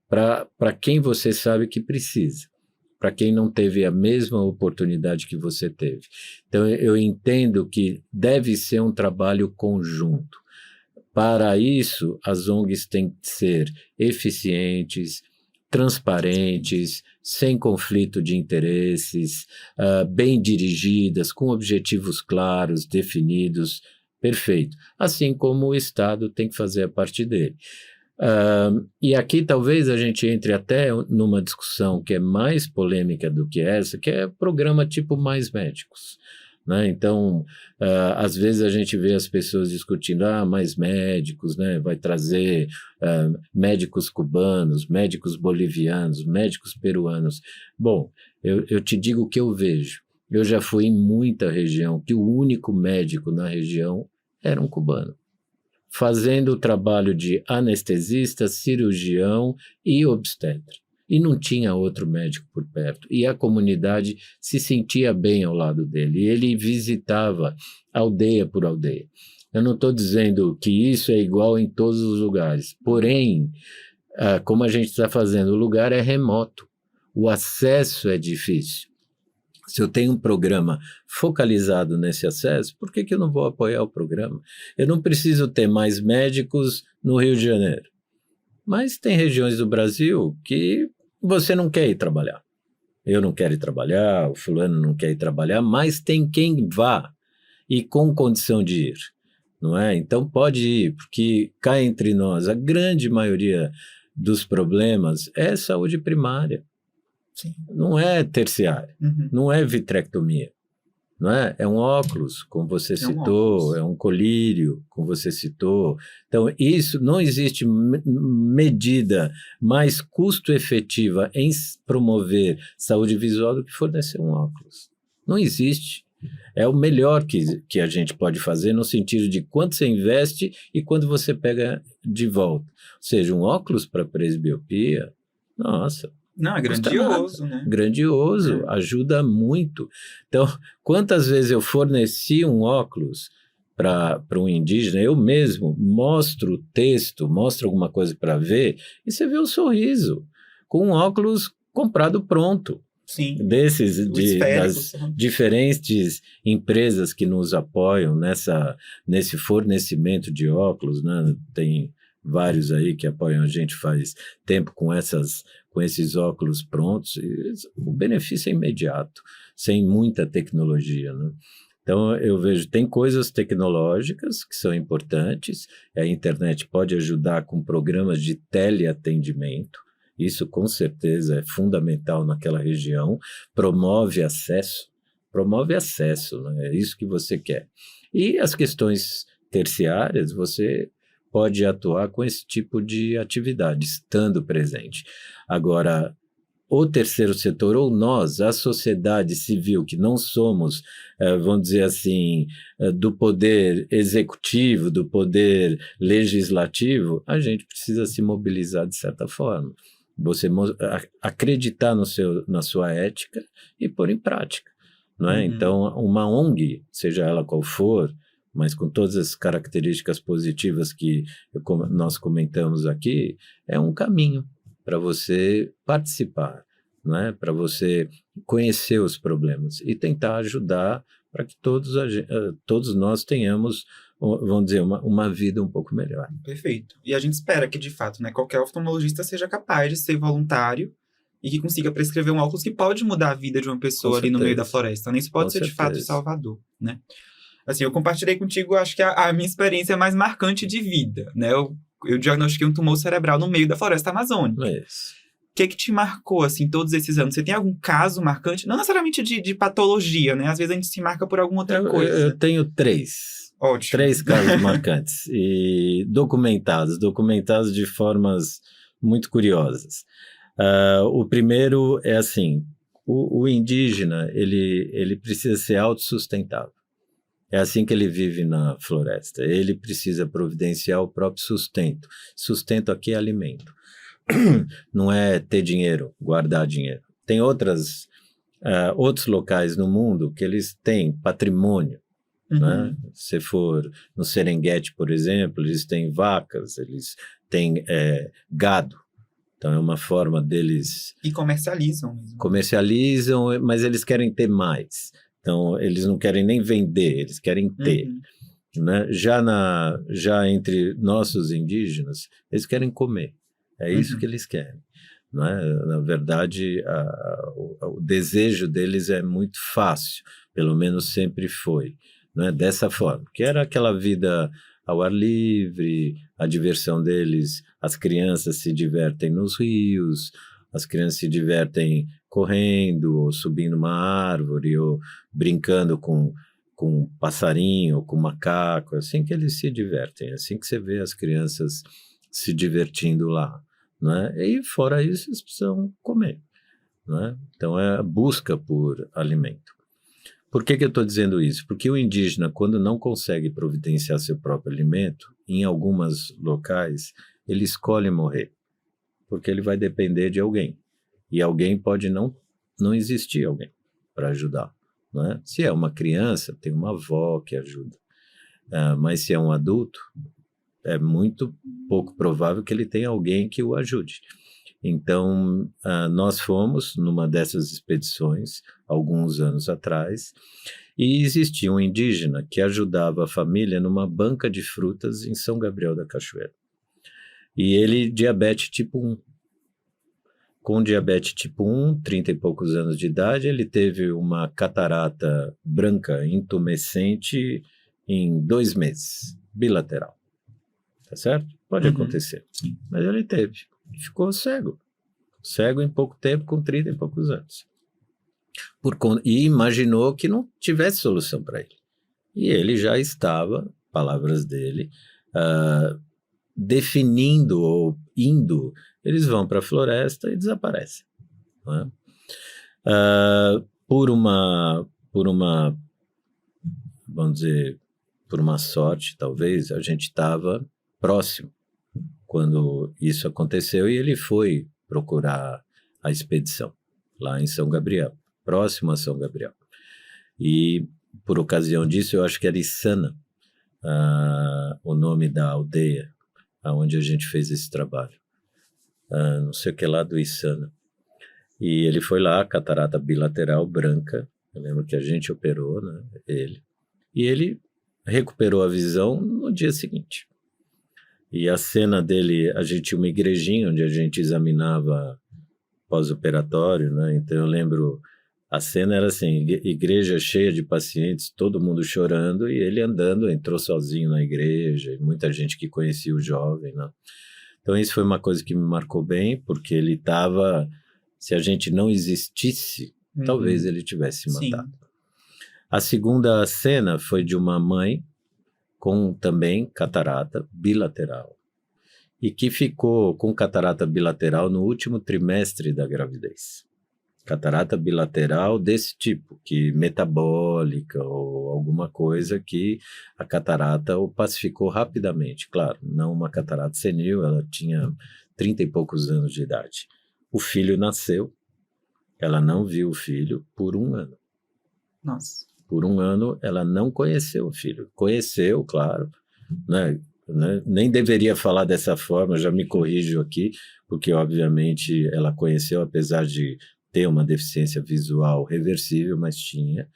para quem você sabe que precisa, para quem não teve a mesma oportunidade que você teve. Então, eu entendo que deve ser um trabalho conjunto. Para isso, as ONGs têm que ser eficientes, transparentes, sem conflito de interesses, bem dirigidas, com objetivos claros, definidos, perfeito. Assim como o Estado tem que fazer a parte dele. E aqui talvez a gente entre até numa discussão que é mais polêmica do que essa, que é programa tipo Mais Médicos, né? Então, às vezes a gente vê as pessoas discutindo, mais médicos, né? Vai trazer médicos cubanos, médicos bolivianos, médicos peruanos. Bom, eu te digo o que eu vejo. Eu já fui em muita região que o único médico na região era um cubano, fazendo o trabalho de anestesista, cirurgião e obstetra. E não tinha outro médico por perto. E a comunidade se sentia bem ao lado dele. E ele visitava aldeia por aldeia. Eu não estou dizendo que isso é igual em todos os lugares. Porém, como a gente está fazendo, o lugar é remoto. O acesso é difícil. Se eu tenho um programa focalizado nesse acesso, por que eu não vou apoiar o programa? Eu não preciso ter mais médicos no Rio de Janeiro. Mas tem regiões do Brasil que você não quer ir trabalhar. Eu não quero ir trabalhar, o fulano não quer ir trabalhar, mas tem quem vá e com condição de ir, não é? Então pode ir, porque cá entre nós, a grande maioria dos problemas é saúde primária. Sim. Não é terciária, não é vitrectomia, não é? É um óculos, como você citou, é um colírio, como você citou. Então, isso não existe medida mais custo-efetiva em promover saúde visual do que fornecer um óculos. Não existe. É o melhor que a gente pode fazer no sentido de quanto você investe e quando você pega de volta. Ou seja, um óculos para presbiopia, nossa... Não, é grandioso, né? Grandioso, ajuda muito. Então, quantas vezes eu forneci um óculos para um indígena, eu mesmo mostro o texto, mostro alguma coisa para ver, e você vê o sorriso, com um óculos comprado pronto. Sim. Das diferentes empresas que nos apoiam nesse fornecimento de óculos, né? Tem vários aí que apoiam a gente faz tempo com esses óculos prontos, e o benefício é imediato, sem muita tecnologia, né? Então, eu vejo, tem coisas tecnológicas que são importantes, a internet pode ajudar com programas de teleatendimento, isso com certeza é fundamental naquela região, promove acesso, né? É isso que você quer. E as questões terciárias, você pode atuar com esse tipo de atividade, estando presente. Agora, o terceiro setor, ou nós, a sociedade civil, que não somos, vamos dizer assim, do poder executivo, do poder legislativo, a gente precisa se mobilizar de certa forma. Você acreditar na sua ética e pôr em prática, não é? Então, uma ONG, seja ela qual for, mas com todas as características positivas que nós comentamos aqui, é um caminho para você participar, não é? Para você conhecer os problemas e tentar ajudar para que todos nós tenhamos, vamos dizer, uma vida um pouco melhor. Perfeito. E a gente espera que, de fato, né, qualquer oftalmologista seja capaz de ser voluntário e que consiga prescrever um óculos que pode mudar a vida de uma pessoa ali no meio da floresta. Né? Isso pode ser, de fato, em Salvador, né? Assim, eu compartilhei contigo, acho que a minha experiência mais marcante de vida, né? Eu diagnostiquei um tumor cerebral no meio da floresta amazônica. Isso. O que te marcou, assim, todos esses anos? Você tem algum caso marcante? Não necessariamente de patologia, né? Às vezes a gente se marca por alguma outra coisa. Eu tenho 3. Ótimo. 3 casos marcantes. E documentados de formas muito curiosas. O primeiro é assim, o indígena, ele precisa ser autossustentável. É assim que ele vive na floresta. Ele precisa providenciar o próprio sustento. Sustento aqui é alimento. Não é ter dinheiro, guardar dinheiro. Tem outros locais no mundo que eles têm patrimônio. Né? Se for no Serengeti, por exemplo, eles têm vacas, eles têm gado. Então é uma forma deles... E comercializam. Comercializam, mas eles querem ter mais. Então, eles não querem nem vender, eles querem ter. Né? Já entre nossos indígenas, eles querem comer. É isso que eles querem. Né? Na verdade, o desejo deles é muito fácil, pelo menos sempre foi. Né? Dessa forma, que era aquela vida ao ar livre, a diversão deles, as crianças se divertem nos rios, as crianças se divertem correndo, ou subindo uma árvore, ou brincando com um passarinho, com um macaco, assim que eles se divertem, assim que você vê as crianças se divertindo lá, né? E fora isso, eles precisam comer, né? Então é a busca por alimento. Por que eu estou dizendo isso? Porque o indígena, quando não consegue providenciar seu próprio alimento, em alguns locais, ele escolhe morrer, porque ele vai depender de alguém. E alguém pode não existir alguém para ajudar. Né? Se é uma criança, tem uma avó que ajuda. Mas se é um adulto, é muito pouco provável que ele tenha alguém que o ajude. Então, nós fomos numa dessas expedições, alguns anos atrás, e existia um indígena que ajudava a família numa banca de frutas em São Gabriel da Cachoeira. E ele, diabetes tipo 1. Com diabetes tipo 1, 30 e poucos anos de idade, ele teve uma catarata branca intumescente em 2 meses, bilateral. Tá certo? Pode acontecer. Sim. Mas ele teve. Ficou cego. Cego em pouco tempo, com 30 e poucos anos. E imaginou que não tivesse solução para ele. E ele já estava, palavras dele, definindo ou indo, eles vão para a floresta e desaparecem. Né? Por uma, vamos dizer, por uma sorte, talvez, a gente estava próximo quando isso aconteceu e ele foi procurar a expedição lá em São Gabriel, próximo a São Gabriel. E por ocasião disso, eu acho que era Içana, o nome da aldeia onde a gente fez esse trabalho. Não sei o que lá do Içana. E ele foi lá, catarata bilateral branca, eu lembro que a gente operou, né, ele. E ele recuperou a visão no dia seguinte. E a cena dele, a gente tinha uma igrejinha onde a gente examinava pós-operatório, né? Então eu lembro, a cena era assim, igreja cheia de pacientes, todo mundo chorando, e ele andando, entrou sozinho na igreja, e muita gente que conhecia o jovem, né? Então isso foi uma coisa que me marcou bem, porque ele estava, se a gente não existisse, talvez ele tivesse matado. Sim. A segunda cena foi de uma mãe com também catarata bilateral, e que ficou com catarata bilateral no último trimestre da gravidez. Catarata bilateral desse tipo, que metabólica ou alguma coisa que a catarata o pacificou rapidamente. Claro, não uma catarata senil, ela tinha 30 e poucos anos de idade. O filho nasceu, ela não viu o filho por 1 ano. Nossa. Por 1 ano, ela não conheceu o filho. Conheceu, claro, né? Nem deveria falar dessa forma, já me corrijo aqui, porque obviamente ela conheceu, apesar de ter uma deficiência visual reversível, mas tinha,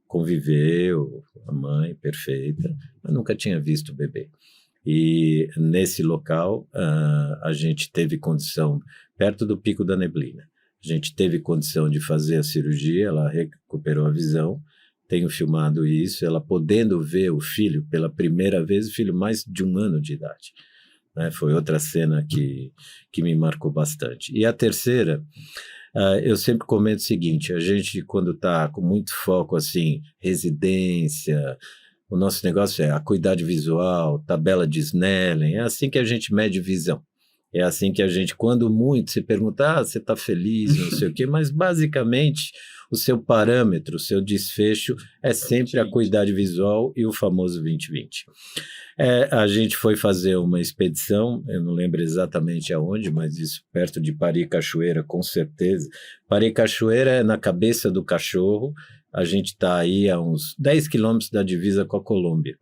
conviveu, a mãe perfeita, mas nunca tinha visto o bebê. E nesse local, a gente teve condição, perto do Pico da Neblina, a gente teve condição de fazer a cirurgia, ela recuperou a visão. Tenho filmado isso, ela podendo ver o filho pela primeira vez, o filho mais de 1 ano de idade. Né? Foi outra cena que me marcou bastante. E a terceira, eu sempre comento o seguinte, a gente quando está com muito foco assim, residência, o nosso negócio é acuidade visual, tabela de Snellen, é assim que a gente mede visão. É assim que a gente, quando muito, se pergunta, você está feliz, não sei o quê, mas basicamente o seu parâmetro, o seu desfecho é sempre a acuidade visual e o famoso 20/20. A gente foi fazer uma expedição, eu não lembro exatamente aonde, mas isso perto de Pari-Cachoeira, com certeza. Pari-Cachoeira é na cabeça do cachorro, a gente está aí a uns 10 quilômetros da divisa com a Colômbia,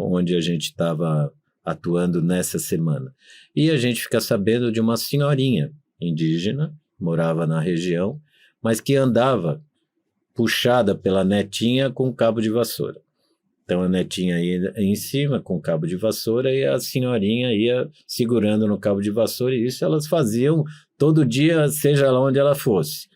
onde a gente estava atuando nessa semana. E a gente fica sabendo de uma senhorinha indígena, morava na região, mas que andava puxada pela netinha com cabo de vassoura. Então a netinha ia em cima com cabo de vassoura e a senhorinha ia segurando no cabo de vassoura, e isso elas faziam todo dia, seja lá onde ela fosse.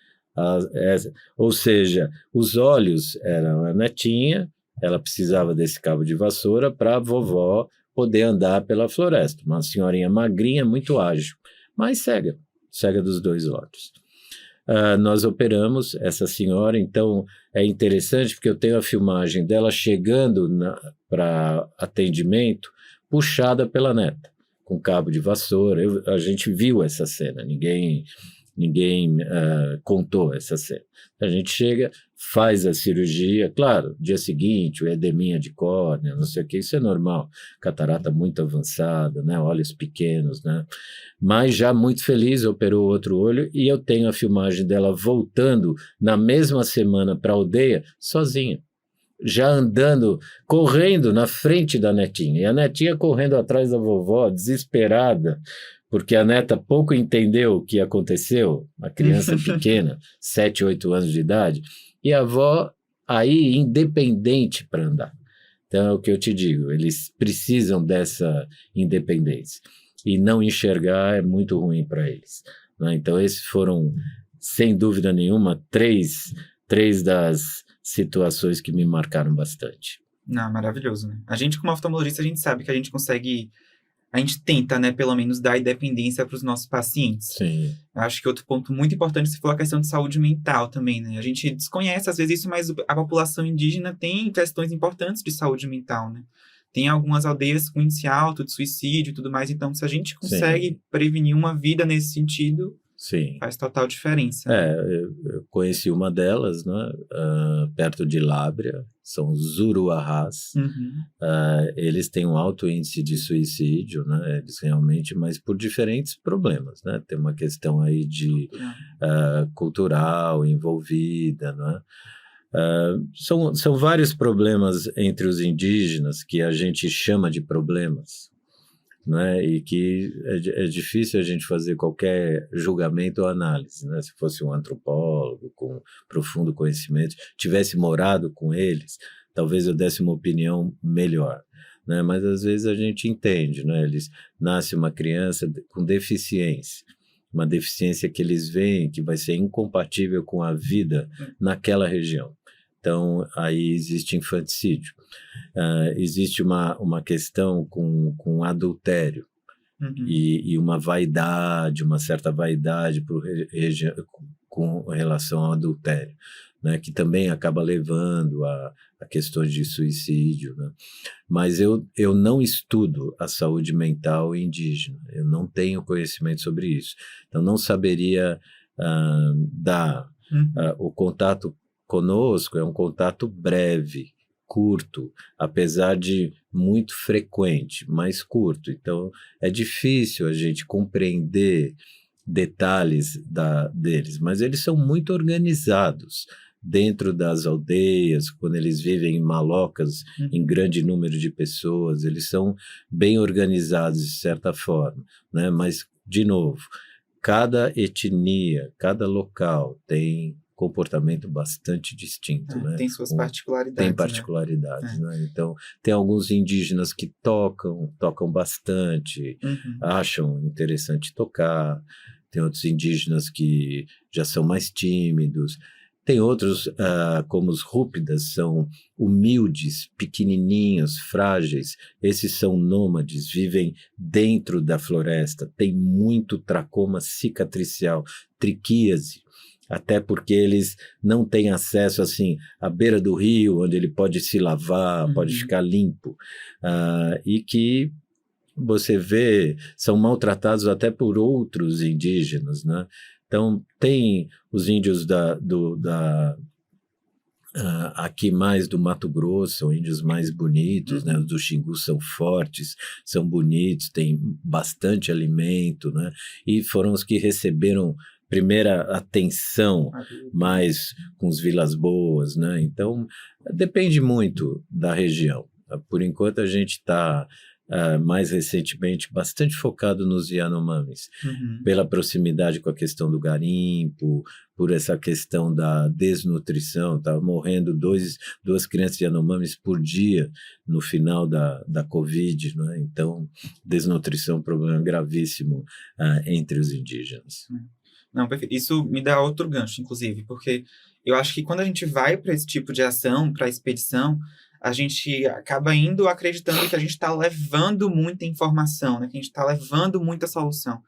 Ou seja, os olhos eram a netinha, ela precisava desse cabo de vassoura para a vovó poder andar pela floresta. Uma senhorinha magrinha, muito ágil, mas cega dos 2 olhos. Nós operamos essa senhora, então é interessante porque eu tenho a filmagem dela chegando para atendimento, puxada pela neta, com cabo de vassoura. A gente viu essa cena, ninguém contou essa cena. A gente chega, faz a cirurgia, claro, dia seguinte, o edeminha de córnea, não sei o que, isso é normal, catarata muito avançada, né, olhos pequenos, né, mas já muito feliz, operou outro olho, e eu tenho a filmagem dela voltando na mesma semana para a aldeia, sozinha, já andando, correndo na frente da netinha, e a netinha correndo atrás da vovó, desesperada, porque a neta pouco entendeu o que aconteceu, uma criança pequena, 7, 8 anos de idade, e a avó aí independente para andar. Então é o que eu te digo, eles precisam dessa independência. E não enxergar é muito ruim para eles, né? Então esses foram, sem dúvida nenhuma, três das situações que me marcaram bastante. Não, maravilhoso, né? A gente, como oftalmologista, a gente sabe que a gente consegue... A gente tenta, né, pelo menos, dar independência para os nossos pacientes. Sim. Eu acho que outro ponto muito importante, você falou a questão de saúde mental também, né? A gente desconhece, às vezes, isso, mas a população indígena tem questões importantes de saúde mental, né? Tem algumas aldeias com índice alto de suicídio e tudo mais. Então, se a gente consegue prevenir uma vida nesse sentido, sim, faz total diferença. Né? Eu conheci uma delas, né, perto de Lábrea, são os Uruahás. Eles têm um alto índice de suicídio, né, eles realmente, mas por diferentes problemas, né? Tem uma questão aí de cultural envolvida, né? São vários problemas entre os indígenas que a gente chama de problemas, né? E que é difícil a gente fazer qualquer julgamento ou análise, né? Se fosse um antropólogo com profundo conhecimento, tivesse morado com eles, talvez eu desse uma opinião melhor, né? Mas às vezes a gente entende, né? Nasce uma criança com deficiência, uma deficiência que eles veem que vai ser incompatível com a vida naquela região. Então, aí existe infanticídio. Existe uma questão com adultério e uma vaidade, uma certa vaidade com relação ao adultério, né, que também acaba levando a questões de suicídio, né? Mas eu não estudo a saúde mental indígena, eu não tenho conhecimento sobre isso, então não saberia dar o contato conosco, é um contato breve, curto, apesar de muito frequente, mas curto. Então, é difícil a gente compreender detalhes deles, mas eles são muito organizados dentro das aldeias, quando eles vivem em malocas, em grande número de pessoas, eles são bem organizados de certa forma, né? Mas, de novo, cada etnia, cada local tem comportamento bastante distinto, né? Tem suas particularidades. Tem particularidades, né? Então, tem alguns indígenas que tocam bastante, acham interessante tocar, tem outros indígenas que já são mais tímidos, tem outros, como os Rúpidas, são humildes, pequenininhos, frágeis, esses são nômades, vivem dentro da floresta, tem muito tracoma cicatricial, triquíase, até porque eles não têm acesso, assim, à beira do rio, onde ele pode se lavar, pode ficar limpo, e que você vê, são maltratados até por outros indígenas, né? Então, tem os índios aqui mais do Mato Grosso, são índios mais bonitos, né? Os do Xingu são fortes, são bonitos, têm bastante alimento, né? E foram os que receberam primeira atenção, mais com os Vilas Boas, né? Então, depende muito da região. Por enquanto, a gente está, mais recentemente, bastante focado nos Yanomamis, pela proximidade com a questão do garimpo, por essa questão da desnutrição. Estava morrendo duas crianças Yanomamis por dia no final da Covid, né? Então, desnutrição é um problema gravíssimo entre os indígenas. Não, perfeito. Isso me dá outro gancho, inclusive, porque eu acho que quando a gente vai para esse tipo de ação, para a expedição, a gente acaba indo acreditando que a gente está levando muita informação, né? Que a gente está levando muita solução.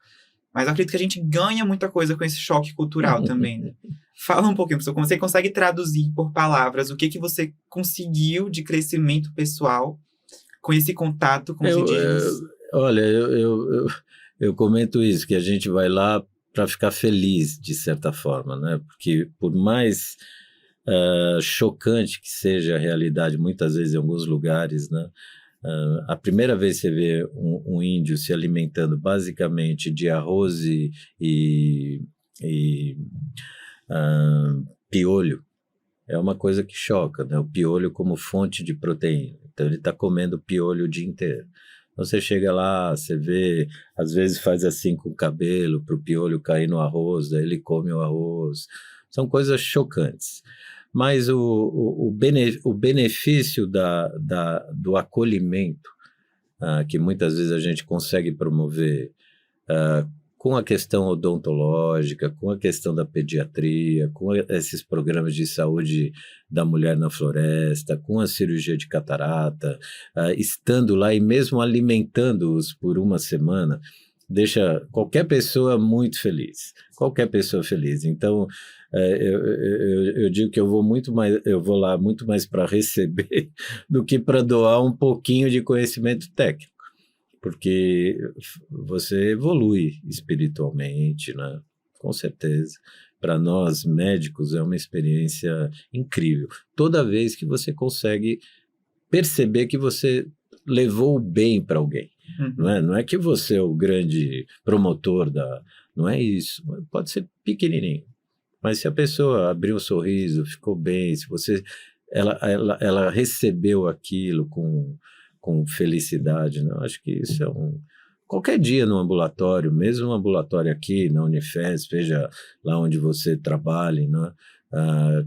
Mas eu acredito que a gente ganha muita coisa com esse choque cultural também, né? Fala um pouquinho, professor, como você consegue traduzir por palavras o que você conseguiu de crescimento pessoal com esse contato com os indígenas? Olha, eu comento isso, que a gente vai lá para ficar feliz, de certa forma, né? Porque por mais chocante que seja a realidade, muitas vezes em alguns lugares, né? A primeira vez que você vê um índio se alimentando basicamente de arroz e piolho, é uma coisa que choca, né? O piolho como fonte de proteína. Então ele está comendo piolho o dia inteiro, Você chega lá, você vê, às vezes faz assim com o cabelo, para o piolho cair no arroz, daí ele come o arroz. São coisas chocantes. Mas o benefício do acolhimento, que muitas vezes a gente consegue promover com a questão odontológica, com a questão da pediatria, com esses programas de saúde da mulher na floresta, com a cirurgia de catarata, estando lá e mesmo alimentando-os por uma semana, deixa qualquer pessoa muito feliz, qualquer pessoa feliz. Então, eu digo que eu vou lá muito mais para receber do que para doar um pouquinho de conhecimento técnico, porque você evolui espiritualmente, né? Com certeza. Para nós médicos é uma experiência incrível. Toda vez que você consegue perceber que você levou o bem para alguém. Não é que você é o grande promotor não é isso. Pode ser pequenininho. Mas se a pessoa abriu um sorriso, ficou bem, se ela recebeu aquilo com felicidade, né? Eu acho que isso é qualquer dia no ambulatório, mesmo um ambulatório aqui na Unifesp, seja lá onde você trabalhe, né?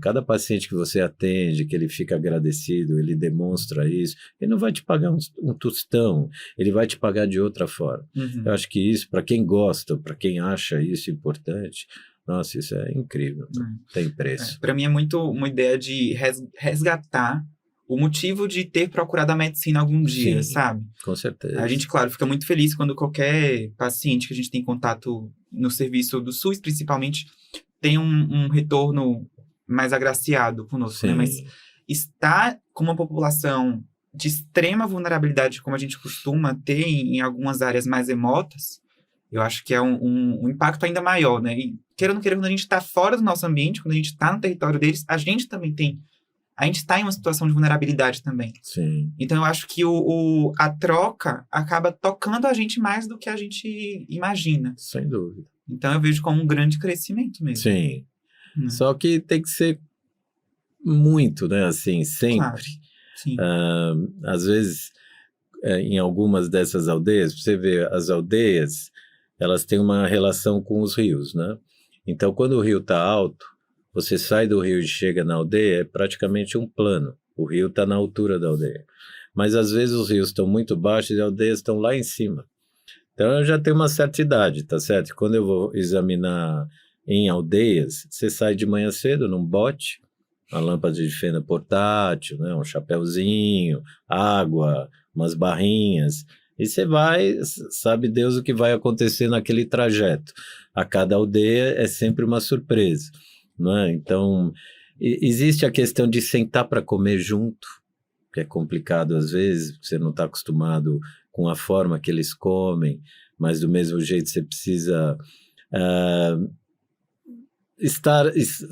Cada paciente que você atende, que ele fica agradecido, ele demonstra isso, ele não vai te pagar um tostão, ele vai te pagar de outra forma. Eu acho que isso, para quem gosta, para quem acha isso importante, nossa, isso é incrível, não tem preço. Para mim é muito uma ideia de resgatar o motivo de ter procurado a medicina algum dia, Sim, sabe? Com certeza. A gente, claro, fica muito feliz quando qualquer paciente que a gente tem contato no serviço do SUS, principalmente, tem um retorno mais agraciado conosco, né? Mas estar com uma população de extrema vulnerabilidade, como a gente costuma ter em algumas áreas mais remotas, eu acho que é um impacto ainda maior, né? E, querendo, quando a gente está fora do nosso ambiente, quando a gente está no território deles, a gente está em uma situação de vulnerabilidade também. Sim. Então, eu acho que a troca acaba tocando a gente mais do que a gente imagina. Sem dúvida. Então, eu vejo como um grande crescimento mesmo. Sim. Só que tem que ser muito, né? Assim, sempre. Claro. Sim. Às vezes, em algumas dessas aldeias, você vê as aldeias, elas têm uma relação com os rios, né? Então, quando o rio está alto, você sai do rio e chega na aldeia, é praticamente um plano. O rio está na altura da aldeia. Mas, às vezes, os rios estão muito baixos e as aldeias estão lá em cima. Então, eu já tenho uma certa idade, tá certo? Quando eu vou examinar em aldeias, você sai de manhã cedo num bote, uma lâmpada de fenda portátil, né? Um chapéuzinho, água, umas barrinhas... E você vai, sabe Deus o que vai acontecer naquele trajeto. A cada aldeia é sempre uma surpresa, não é? Então, existe a questão de sentar para comer junto, que é complicado às vezes, você não está acostumado com a forma que eles comem, mas do mesmo jeito você precisa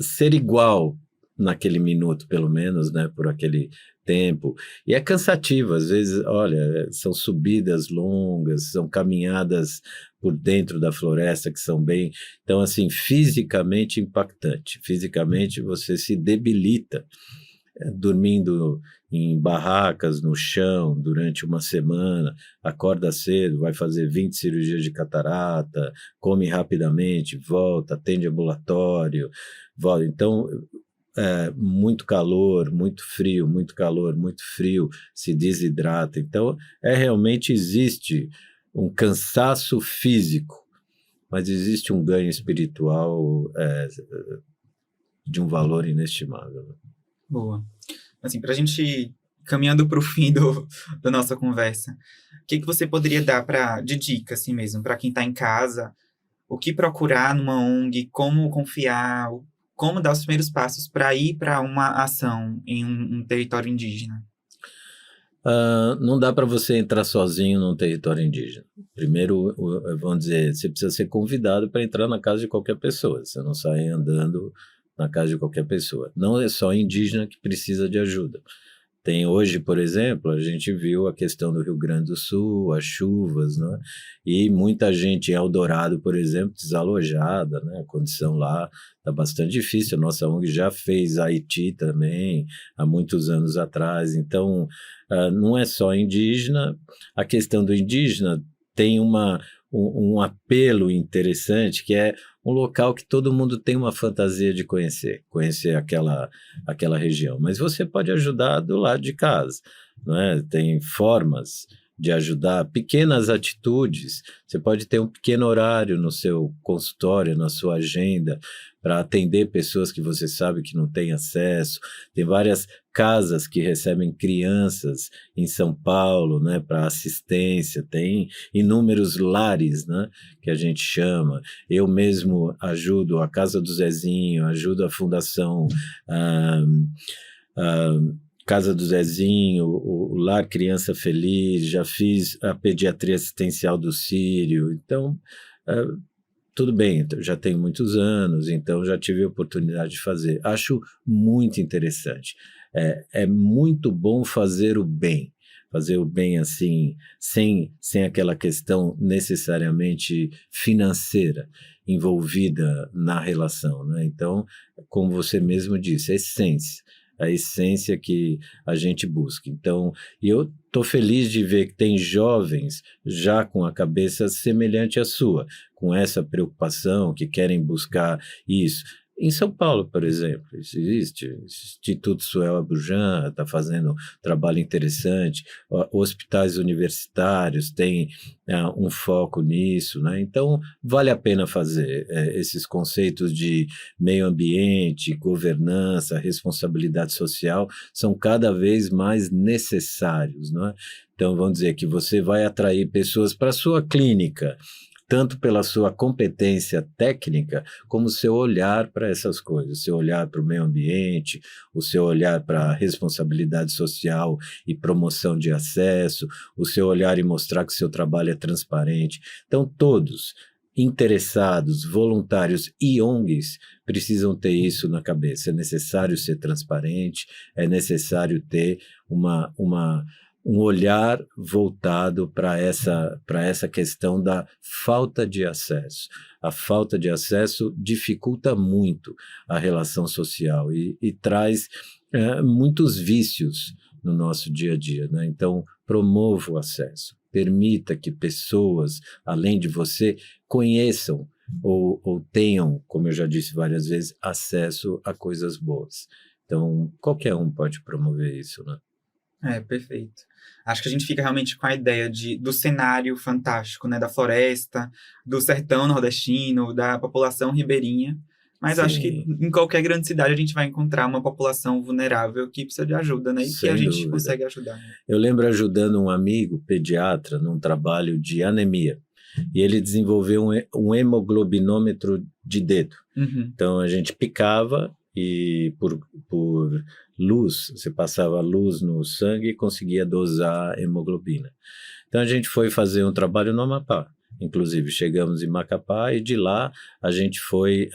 ser igual naquele minuto, pelo menos, né, por aquele tempo. E é cansativo, às vezes, olha, são subidas longas, são caminhadas por dentro da floresta que são bem... Então, assim, fisicamente impactante. Fisicamente você se debilita, dormindo em barracas, no chão, durante uma semana, acorda cedo, vai fazer 20 cirurgias de catarata, come rapidamente, volta, atende ambulatório, volta. Então... muito calor, muito frio, muito calor, muito frio, se desidrata. Então, realmente existe um cansaço físico, mas existe um ganho espiritual de um valor inestimável. Boa. Assim, para a gente, caminhando para o fim da nossa conversa, o que você poderia dar de dica, assim mesmo, para quem está em casa, o que procurar numa ONG, como confiar, como dar os primeiros passos para ir para uma ação em um território indígena? Não dá para você entrar sozinho num território indígena. Primeiro, vamos dizer, você precisa ser convidado para entrar na casa de qualquer pessoa. Você não sai andando na casa de qualquer pessoa. Não é só indígena que precisa de ajuda. Tem hoje, por exemplo, a gente viu a questão do Rio Grande do Sul, as chuvas, né? E muita gente em Eldorado, por exemplo, desalojada, né? A condição lá está bastante difícil. A nossa ONG já fez Haiti também, há muitos anos atrás. Então, não é só indígena. A questão do indígena tem um apelo interessante, que é um local que todo mundo tem uma fantasia de conhecer aquela região. Mas você pode ajudar do lado de casa, não é? Tem formas de ajudar, pequenas atitudes. Você pode ter um pequeno horário no seu consultório, na sua agenda, para atender pessoas que você sabe que não têm acesso. Tem várias casas que recebem crianças em São Paulo, né, para assistência. Tem inúmeros lares, né, que a gente chama. Eu mesmo ajudo a Casa do Zezinho, ajudo a Fundação Casa do Zezinho, o Lar Criança Feliz, já fiz a Pediatria Assistencial do Sírio. Então, tudo bem, já tenho muitos anos, então já tive a oportunidade de fazer. Acho muito interessante. É muito bom fazer o bem assim, sem aquela questão necessariamente financeira envolvida na relação, né? Então, como você mesmo disse, a essência que a gente busca. Então, eu estou feliz de ver que tem jovens já com a cabeça semelhante à sua, com essa preocupação, que querem buscar isso. Em São Paulo, por exemplo, existe o Instituto Suel Abujan, está fazendo um trabalho interessante, hospitais universitários têm um foco nisso, né? Então, vale a pena fazer esses conceitos de meio ambiente, governança, responsabilidade social, são cada vez mais necessários, né? Então, vamos dizer que você vai atrair pessoas para a sua clínica, tanto pela sua competência técnica, como o seu olhar para essas coisas, o seu olhar para o meio ambiente, o seu olhar para a responsabilidade social e promoção de acesso, o seu olhar e mostrar que o seu trabalho é transparente. Então, todos interessados, voluntários e ONGs precisam ter isso na cabeça. É necessário ser transparente, é necessário ter um olhar voltado para essa questão da falta de acesso. A falta de acesso dificulta muito a relação social e traz muitos vícios no nosso dia a dia, né? Então, promova o acesso. Permita que pessoas, além de você, conheçam ou tenham, como eu já disse várias vezes, acesso a coisas boas. Então, qualquer um pode promover isso, né? Perfeito. Acho que a gente fica realmente com a ideia do cenário fantástico, né? Da floresta, do sertão nordestino, da população ribeirinha. Mas acho que em qualquer grande cidade a gente vai encontrar uma população vulnerável que precisa de ajuda, né? E que a gente consegue ajudar. Né? Eu lembro ajudando um amigo pediatra num trabalho de anemia. E ele desenvolveu um hemoglobinômetro de dedo. Uhum. Então, a gente picava e por luz, você passava luz no sangue e conseguia dosar hemoglobina. Então, a gente foi fazer um trabalho no Amapá. Inclusive, chegamos em Macapá e de lá a gente foi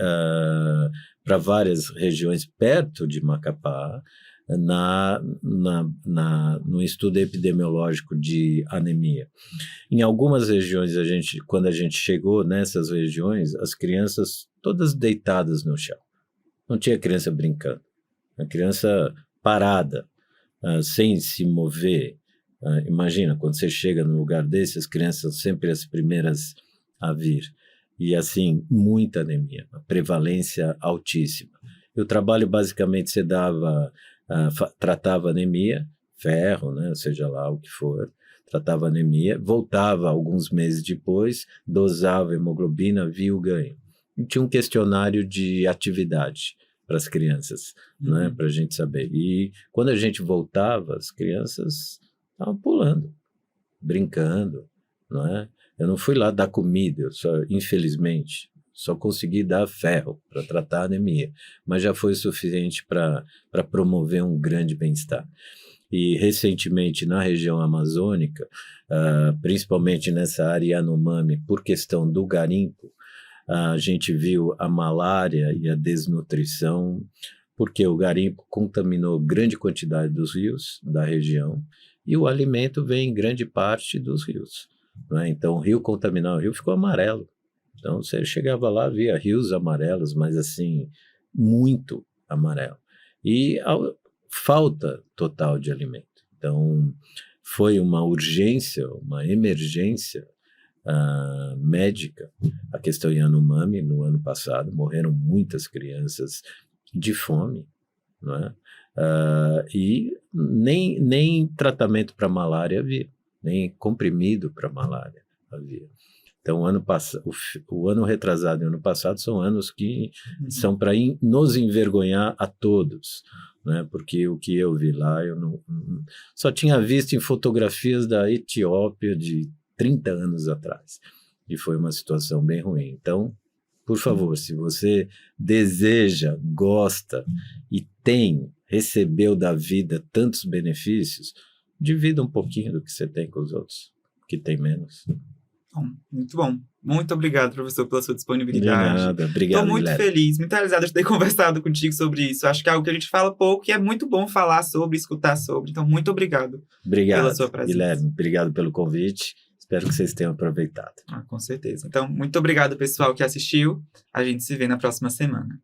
para várias regiões perto de Macapá, no estudo epidemiológico de anemia. Em algumas regiões, quando a gente chegou nessas regiões, as crianças todas deitadas no chão. Não tinha criança brincando. A criança parada, sem se mover. Imagina, quando você chega num lugar desse, as crianças são sempre as primeiras a vir. E, assim, muita anemia, uma prevalência altíssima. E o trabalho, basicamente, você tratava anemia, ferro, né, seja lá o que for, tratava anemia, voltava alguns meses depois, dosava hemoglobina, via o ganho. E tinha um questionário de atividade para as crianças, né, para a gente saber. E quando a gente voltava, as crianças estavam pulando, brincando, não é? Eu não fui lá dar comida, infelizmente, só consegui dar ferro para tratar a anemia, mas já foi suficiente para promover um grande bem-estar. E recentemente na região amazônica, principalmente nessa área Yanomami, por questão do garimpo, a gente viu a malária e a desnutrição porque o garimpo contaminou grande quantidade dos rios da região e o alimento vem em grande parte dos rios, né? Então, o rio contaminado, o rio ficou amarelo. Então, você chegava lá, via rios amarelos, mas assim, muito amarelo. E falta total de alimento. Então, foi uma urgência, uma emergência médica, a questão Yanomami no ano passado, morreram muitas crianças de fome, não é? E nem tratamento para malária havia, nem comprimido para malária havia. Então, o ano retrasado e o ano passado são anos que são para nos envergonhar a todos, né? Porque o que eu vi lá, eu só tinha visto em fotografias da Etiópia de 30 anos atrás. E foi uma situação bem ruim. Então, por favor, se você deseja, gosta e recebeu da vida tantos benefícios, divida um pouquinho do que você tem com os outros, que tem menos. Bom, muito bom. Muito obrigado, professor, pela sua De disponibilidade. nada, obrigado, Estou muito Guilherme. feliz, muito realizada de ter conversado contigo sobre isso. Acho que é algo que a gente fala pouco e é muito bom falar sobre, escutar sobre. Então, muito obrigado pela sua presença. Guilherme, obrigado pelo convite. Espero que vocês tenham aproveitado. Com certeza. Então, muito obrigado, pessoal, que assistiu. A gente se vê na próxima semana.